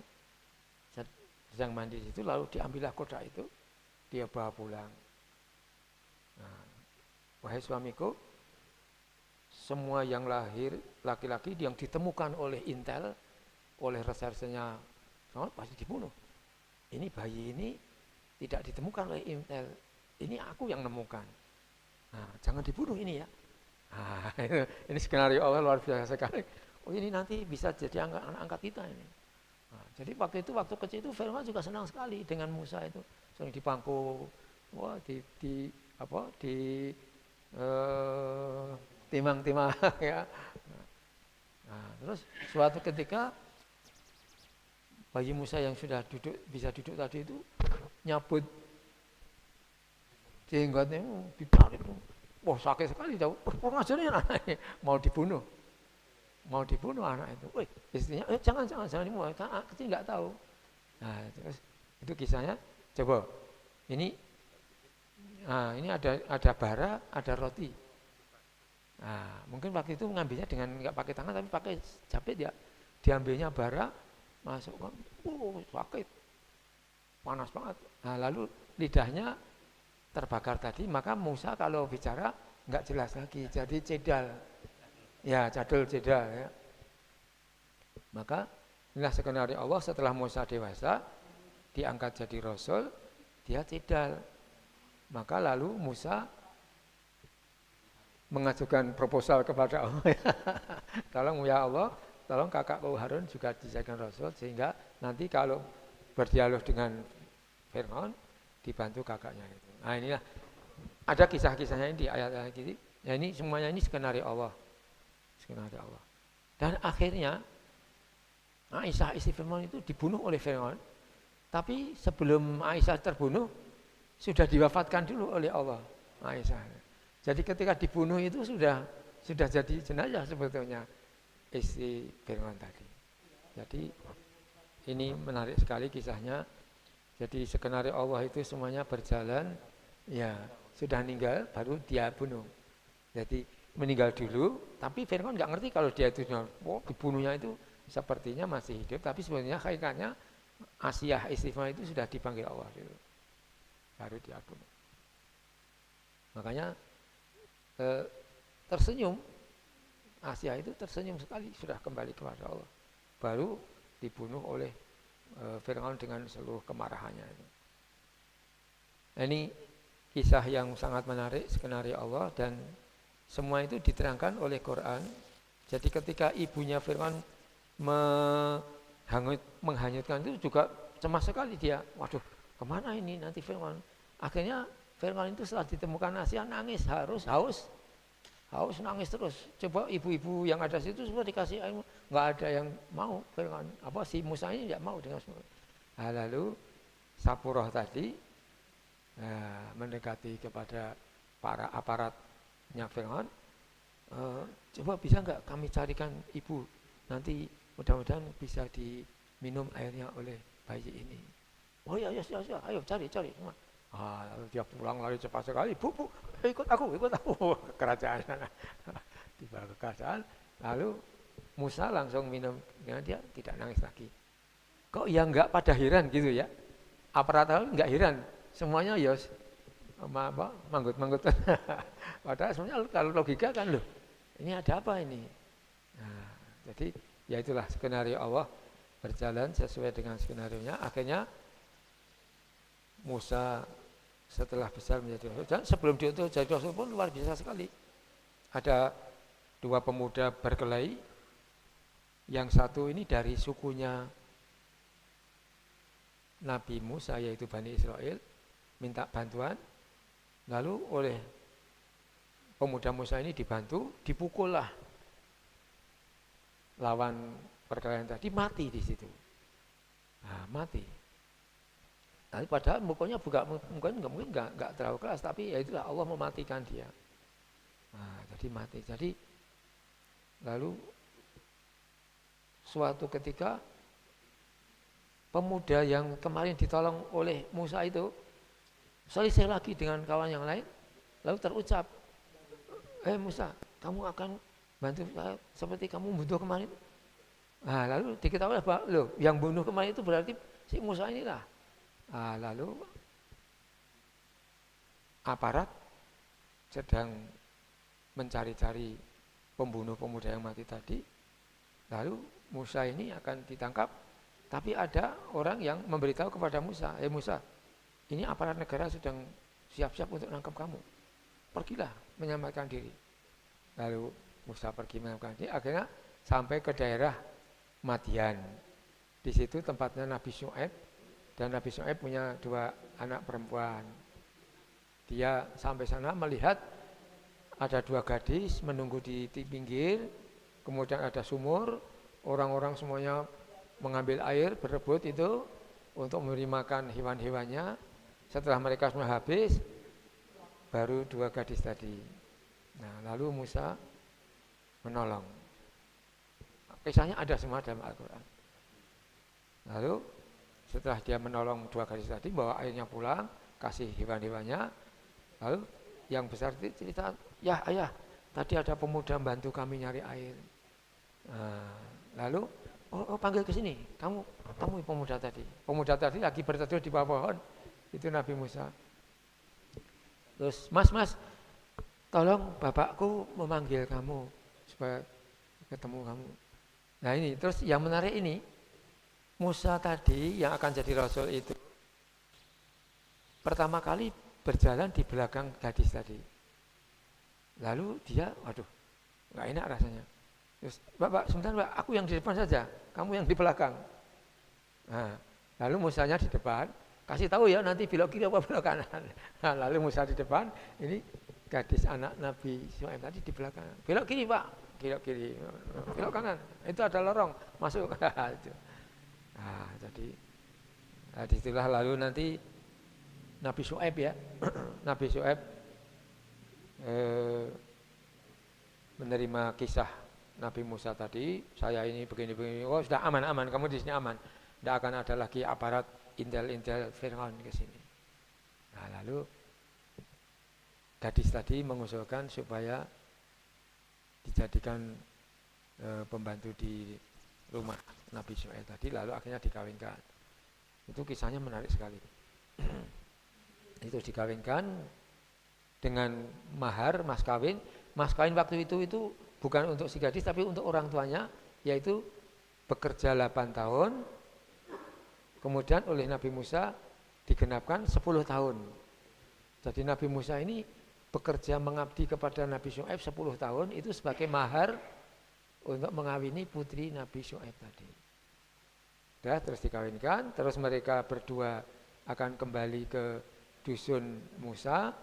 Speaker 1: sedang mandi di situ, lalu diambillah kodak itu, dia bawa pulang. Nah, wahai suamiku, semua yang lahir laki-laki yang ditemukan oleh intel, oleh resersenya Fir'aun pasti dibunuh. Ini bayi ini tidak ditemukan oleh intel, ini aku yang nemukan. Nah, jangan dibunuh ini ya. Nah, ini skenario Allah luar biasa sekali. Oh, ini nanti bisa jadi anak angkat kita ini. Nah, jadi waktu kecil itu Fir'aun juga senang sekali dengan Musa itu, sering dipangku, wah timang-timang ya. Nah, terus suatu ketika bayi Musa yang sudah bisa duduk tadi itu nyabut jenggotnya, ditarik. Wah, sakit sekali jauh. Pengajarnya anaknya mau dibunuh anak itu. Wih, istrinya, jangan dibunuh, anak kecil nggak tahu. Nah, terus itu kisahnya. Coba, ini ada bara, ada roti. Nah, mungkin waktu itu mengambilnya dengan nggak pakai tangan, tapi pakai jepit ya. Diambilnya bara, masukkan, sakit, panas banget. Nah, lalu lidahnya terbakar tadi, maka Musa kalau bicara nggak jelas lagi, jadi cedal, ya cedal ya. Maka inilah skenario Allah, setelah Musa dewasa, diangkat jadi Rasul, dia cedal. Maka lalu Musa mengajukan proposal kepada Allah, tolong ya Allah, tolong kakakku Harun juga dijadikan Rasul, sehingga nanti kalau berdialog dengan Fir'aun, dibantu kakaknya itu. Nah inilah, ada kisah-kisahnya ini di ayat-ayat ini. Ya ini semuanya ini skenario Allah. Dan akhirnya Aisyah istri Fir'aun itu dibunuh oleh Fir'aun. Tapi sebelum Aisyah terbunuh, sudah diwafatkan dulu oleh Allah Aisyah. Jadi ketika dibunuh itu sudah jadi jenazah sebetulnya istri Fir'aun tadi. Jadi ini menarik sekali kisahnya. Jadi skenario Allah itu semuanya berjalan, ya sudah meninggal baru dia bunuh. Jadi meninggal dulu, tapi Fir'aun nggak ngerti kalau dia itu dibunuhnya itu sepertinya masih hidup, tapi sebenarnya hakikatnya Asiyah istri Fir'aun itu sudah dipanggil Allah dulu, baru dia bunuh. Makanya tersenyum, Asiyah itu tersenyum sekali sudah kembali kepada Allah, baru dibunuh oleh Fir'aun dengan seluruh kemarahannya itu. Nah, ini kisah yang sangat menarik, skenario Allah, dan semua itu diterangkan oleh Quran. Jadi ketika ibunya Fir'aun menghanyutkan itu juga cemas sekali dia. Waduh, kemana ini nanti Fir'aun? Akhirnya Fir'aun itu setelah ditemukan Asiyah nangis, haus. haus nangis terus. Coba ibu-ibu yang ada situ semua dikasih air, nggak ada yang mau. Apa si Musa ini tidak mau dengan semua. Nah, lalu Sapurah tadi mendekati kepada para aparatnya Fir'aun, coba bisa nggak kami carikan ibu, nanti mudah-mudahan bisa diminum airnya oleh bayi ini. Oh ya, ayo cari semua. Lalu dia pulang lari cepat sekali, bu, ikut aku ke kerajaan. Tiba ke kerajaan, lalu Musa langsung minum, dia tidak nangis lagi. Kok ya enggak pada heran gitu ya? Aparat enggak heran, semuanya ya manggut-manggut. Padahal sebenarnya kalau logika kan loh, ini ada apa ini? Nah, jadi ya itulah skenario Allah berjalan sesuai dengan skenario-nya. Akhirnya Musa setelah besar menjadi rasul, dan sebelum dia itu jadi rasul pun luar biasa sekali. Ada 2 pemuda berkelahi, yang satu ini dari sukunya Nabi Musa yaitu Bani Israel, minta bantuan, lalu oleh pemuda Musa ini dibantu, dipukullah lawan perkelahian tadi, mati di situ. Nah, mati. Nah, padahal mukanya mungkin enggak terlalu keras, tapi ya itulah Allah mematikan dia. Nah, jadi mati. Jadi lalu suatu ketika pemuda yang kemarin ditolong oleh Musa itu selisih lagi dengan kawan yang lain, lalu terucap, Musa, kamu akan bantu saya seperti kamu bunuh kemarin. Nah, lalu diketahui bahwa loh, yang bunuh kemarin itu berarti si Musa inilah. Nah, lalu aparat sedang mencari-cari pembunuh pemuda yang mati tadi. Lalu Musa ini akan ditangkap, tapi ada orang yang memberitahu kepada Musa, Musa, ini aparat negara sedang siap-siap untuk menangkap kamu. Pergilah menyelamatkan diri. Lalu Musa pergi menyelamatkan diri, akhirnya sampai ke daerah Madian. Di situ tempatnya Nabi Syuaib, dan Nabi Syuaib punya 2 anak perempuan. Dia sampai sana melihat ada 2 gadis menunggu di pinggir, kemudian ada sumur, orang-orang semuanya mengambil air, berebut itu untuk memberi makan hewan-hewannya. Setelah mereka semua habis, baru 2 gadis tadi. Nah, lalu Musa menolong. Kisahnya ada semua dalam Al-Quran. Lalu setelah dia menolong 2 gadis tadi, bawa airnya pulang, kasih hewan-hewannya. Lalu yang besar itu cerita, ya ayah, tadi ada pemuda bantu kami nyari air. Nah, lalu, panggil ke sini, kamu temui pemuda tadi. Pemuda tadi lagi berteduh di bawah pohon, itu Nabi Musa. Terus, mas, tolong bapakku memanggil kamu supaya ketemu kamu. Nah ini, terus yang menarik ini, Musa tadi yang akan jadi rasul itu pertama kali berjalan di belakang gadis tadi. Lalu dia, waduh, nggak enak rasanya. Terus, Bapak, sebentar Pak, aku yang di depan saja, kamu yang di belakang. Nah, lalu Musanya di depan, kasih tahu ya nanti belok kiri apa belok kanan. Nah, lalu Musa di depan, ini gadis anak Nabi Syuaib tadi di belakang. Belok kiri Pak, belok kiri, belok kanan. Itu ada lorong, masuk. Nah, jadi disitulah lalu nanti Nabi Syuaib ya, Nabi Syuaib menerima kisah Nabi Musa tadi, saya ini begini-begini, oh sudah aman, kamu di sini aman, tidak akan ada lagi aparat intel Fir'aun ke sini. Nah, lalu gadis tadi mengusulkan supaya dijadikan pembantu di rumah Nabi Syuaib tadi, lalu akhirnya dikawinkan. Itu kisahnya menarik sekali. Itu dikawinkan dengan mahar, mas kawin. Mas kawin waktu itu bukan untuk si gadis tapi untuk orang tuanya, yaitu bekerja 8 tahun, kemudian oleh Nabi Musa digenapkan 10 tahun. Jadi Nabi Musa ini bekerja mengabdi kepada Nabi Syuaib 10 tahun, itu sebagai mahar untuk mengawini putri Nabi Syuaib tadi. Terus dikawinkan, terus mereka berdua akan kembali ke dusun Musa.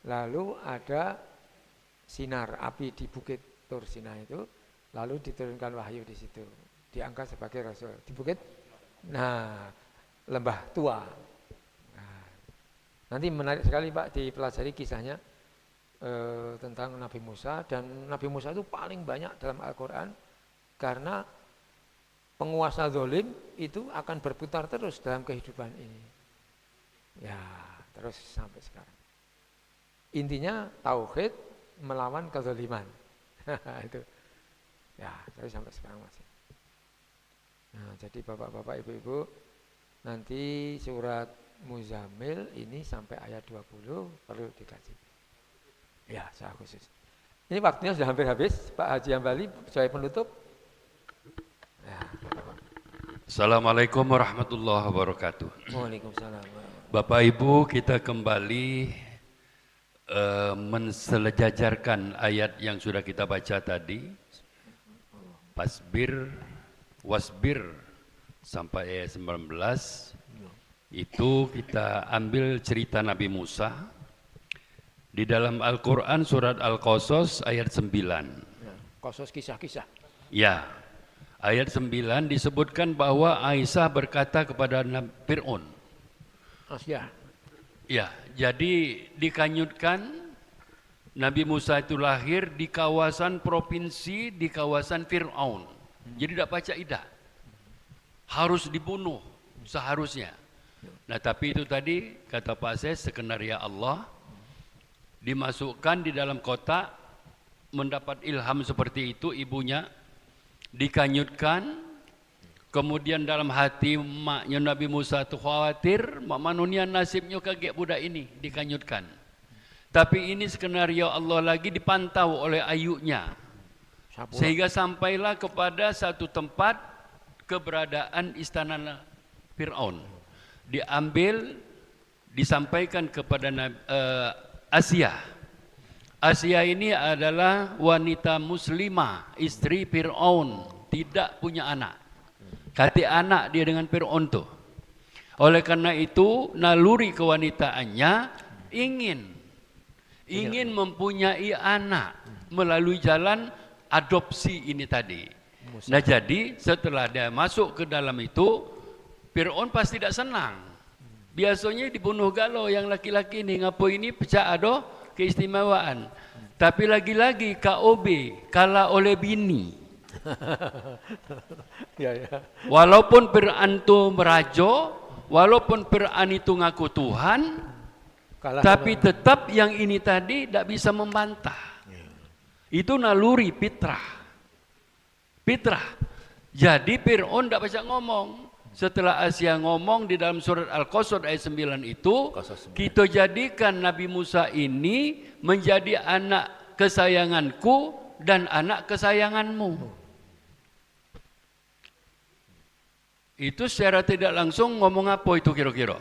Speaker 1: Lalu ada sinar api di Bukit Tur Sinai itu, lalu diturunkan wahyu di situ, diangkat sebagai rasul di bukit. Nah, lembah tua. Nah, nanti menarik sekali Pak dipelajari kisahnya tentang Nabi Musa, dan Nabi Musa itu paling banyak dalam Al-Quran karena penguasa zalim itu akan berputar terus dalam kehidupan ini. Ya, terus sampai sekarang. Intinya tauhid melawan kezaliman. Itu. Ya, terus sampai sekarang masih. Nah, jadi Bapak-bapak, Ibu-ibu, nanti surat Muzammil ini sampai ayat 20 perlu dikaji. Ya, secara khusus. Ini waktunya sudah hampir habis. Pak Haji Ambali, saya penutup. Ya.
Speaker 5: Assalamualaikum warahmatullahi wabarakatuh.
Speaker 1: Waalaikumsalam.
Speaker 5: Bapak Ibu, kita kembali mensejajarkan ayat yang sudah kita baca tadi. Fasbir, wasbir sampai ayat 19. Itu kita ambil cerita Nabi Musa. Di dalam Al-Quran surat Al-Qasas ayat 9.
Speaker 1: Ya, Qasas kisah-kisah.
Speaker 5: Ya, ayat 9 disebutkan bahwa Aisyah berkata kepada Fir'aun.
Speaker 1: Asyah.
Speaker 5: Ya, jadi dikanyutkan Nabi Musa itu lahir di kawasan provinsi, di kawasan Fir'aun. Jadi tidak baca idah. Harus dibunuh seharusnya. Nah, tapi itu tadi kata Pak Ses, skenario Allah, dimasukkan di dalam kotak, mendapat ilham seperti itu ibunya, dikanyutkan, kemudian dalam hati maknya Nabi Musa itu khawatir, mak manunia nasibnya kaget budak ini, dikanyutkan. Tapi ini skenario Allah lagi dipantau oleh ayunya, sehingga sampailah kepada satu tempat keberadaan istana Fir'aun. Diambil, disampaikan kepada Asia. Asia ini adalah wanita muslimah, istri Fir'aun, tidak punya anak. Kati anak dia dengan Fir'aun tuh. Oleh karena itu naluri kewanitaannya ingin mempunyai anak melalui jalan adopsi ini tadi. Nah, jadi setelah dia masuk ke dalam itu, Fir'aun pasti tidak senang. Biasanya dibunuh galau yang laki-laki ini, ngapo ini pecah ado keistimewaan. Tapi lagi-lagi KOB kalah oleh bini.
Speaker 1: Ya, ya.
Speaker 5: Walaupun Fir'aun itu merajo, walaupun Fir'aun itu ngaku Tuhan,
Speaker 1: Kalah
Speaker 5: tapi tetap yang ini tadi tidak bisa membantah. Itu naluri fitrah. Fitrah. Jadi Fir'aun tidak bisa ngomong. Setelah Asia ngomong di dalam surat Al-Qasas ayat 9 itu, kita jadikan Nabi Musa ini menjadi anak kesayanganku dan anak kesayanganmu. Itu secara tidak langsung ngomong apa itu kira-kira?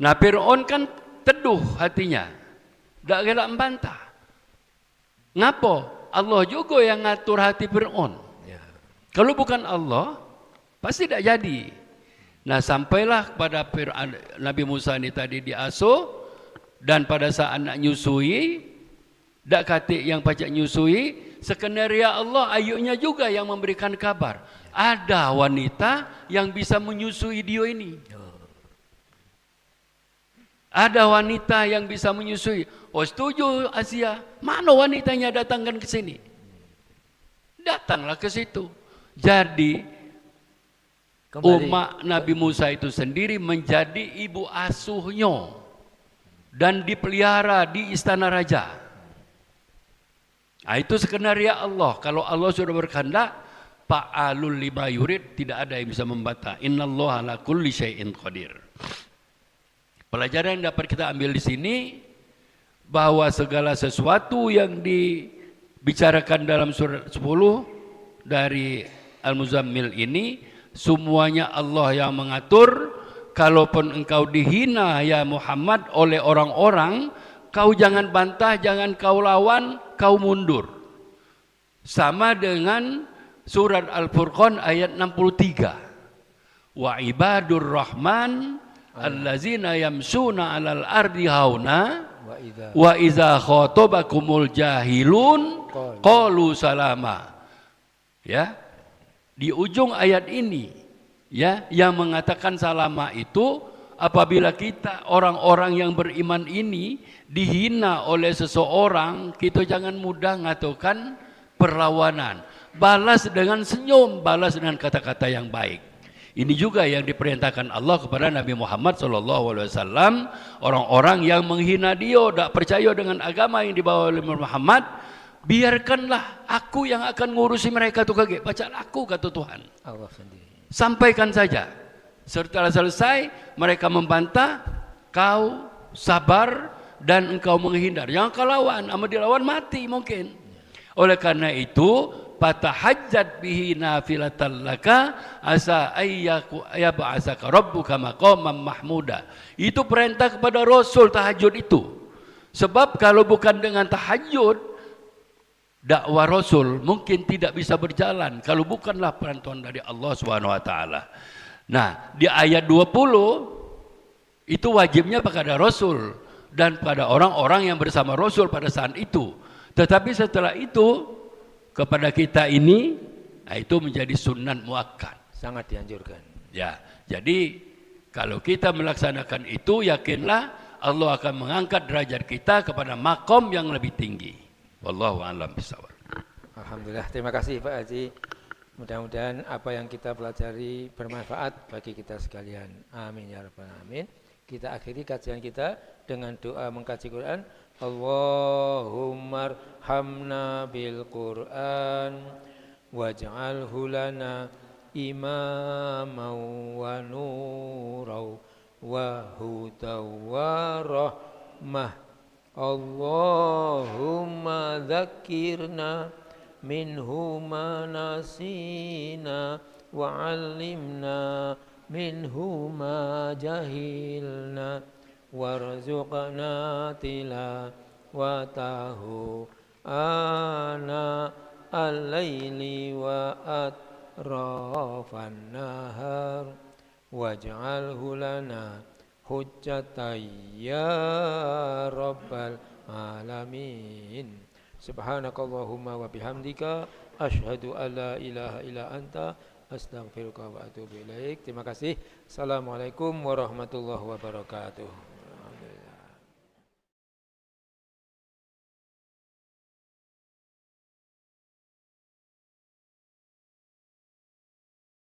Speaker 5: Nah, Fir'aun kan teduh hatinya, tidak gelak membantah. Ngapo? Allah juga yang ngatur hati Fir'aun. Kalau bukan Allah, pasti tidak jadi. Nah, sampailah kepada Nabi Musa ini tadi diasuh, dan pada saat nak nyusui, dak kata yang pacak nyusui, skenario Allah ayunya juga yang memberikan kabar. Ada wanita yang bisa menyusui dia ini. Ada wanita yang bisa menyusui. Oh, setuju Asia. Mana wanitanya datangkan ke sini? Datanglah ke situ. Jadi umat Nabi Musa itu sendiri menjadi ibu asuhnya dan dipelihara di istana raja. Nah, itu skenario Allah. Kalau Allah sudah berkehendak, fa'alul lima yurid, tidak ada yang bisa membantah. Innallaha ala kulli syai'in qadir. Pelajaran yang dapat kita ambil di sini, bahwa segala sesuatu yang dibicarakan dalam surat 10 dari Al-Muzammil ini, semuanya Allah yang mengatur. Kalaupun engkau dihina ya Muhammad oleh orang-orang, kau jangan bantah, jangan kau lawan, kau mundur. Sama dengan surat Al-Furqan ayat 63. Wa ibadur rahman allazina yamsuna alal ardi hauna Wa iza khotobakumul jahilun qalu salama. Ya. Di ujung ayat ini ya yang mengatakan salama itu apabila kita orang-orang yang beriman ini dihina oleh seseorang, kita jangan mudah mengatakan perlawanan. Balas dengan senyum, balas dengan kata-kata yang baik. Ini juga yang diperintahkan Allah kepada Nabi Muhammad SAW. Orang-orang yang menghina dia, tidak percaya dengan agama yang dibawa oleh Muhammad, biarkanlah aku yang akan ngurusi mereka tuh kaget. Baca aku kata Tuhan.
Speaker 1: Allah sendiri.
Speaker 5: Sampaikan saja. Setelah selesai mereka membantah, kau sabar dan engkau menghindar. Jangan kau lawan, ama dilawan mati mungkin. Oleh karena itu fatahajjat bihi nafilatan laka asa ayyab'asaka rabbuka maqaman mahmuda. Itu perintah kepada Rasul tahajud itu. Sebab kalau bukan dengan tahajud, dakwah Rasul mungkin tidak bisa berjalan kalau bukanlah bantuan dari Allah Subhanahu wa taala. Nah, di ayat 20 itu wajibnya kepada Rasul dan pada orang-orang yang bersama Rasul pada saat itu. Tetapi setelah itu kepada kita ini, nah itu menjadi sunnah muakkad.
Speaker 1: Sangat dianjurkan.
Speaker 5: Ya, jadi kalau kita melaksanakan itu, yakinlah Allah akan mengangkat derajat kita kepada makom yang lebih tinggi. Wallahu a'lam bishawab.
Speaker 1: Alhamdulillah, terima kasih Pak Haji. Mudah-mudahan apa yang kita pelajari bermanfaat bagi kita sekalian. Amin ya rabbal alamin. Kita akhiri kajian kita dengan doa mengkaji Quran. Allahumma arhamna bil Qur'an waj'alhu lana imaman wa nuran wa hudan wa rahmah. Allahumma dzakkirna minhu ma nasina wa 'allimna minhu ma jahilna warzuqna tilawatahu ana al-laili wa atrafan nahar waj'alhu lana hujjatan ya rabbal alamin. Subhanakallahumma wa bihamdika asyhadu an la ilaha illa anta astaghfiruka wa atubu ilaik. Terima kasih. Assalamualaikum warahmatullahi wabarakatuh.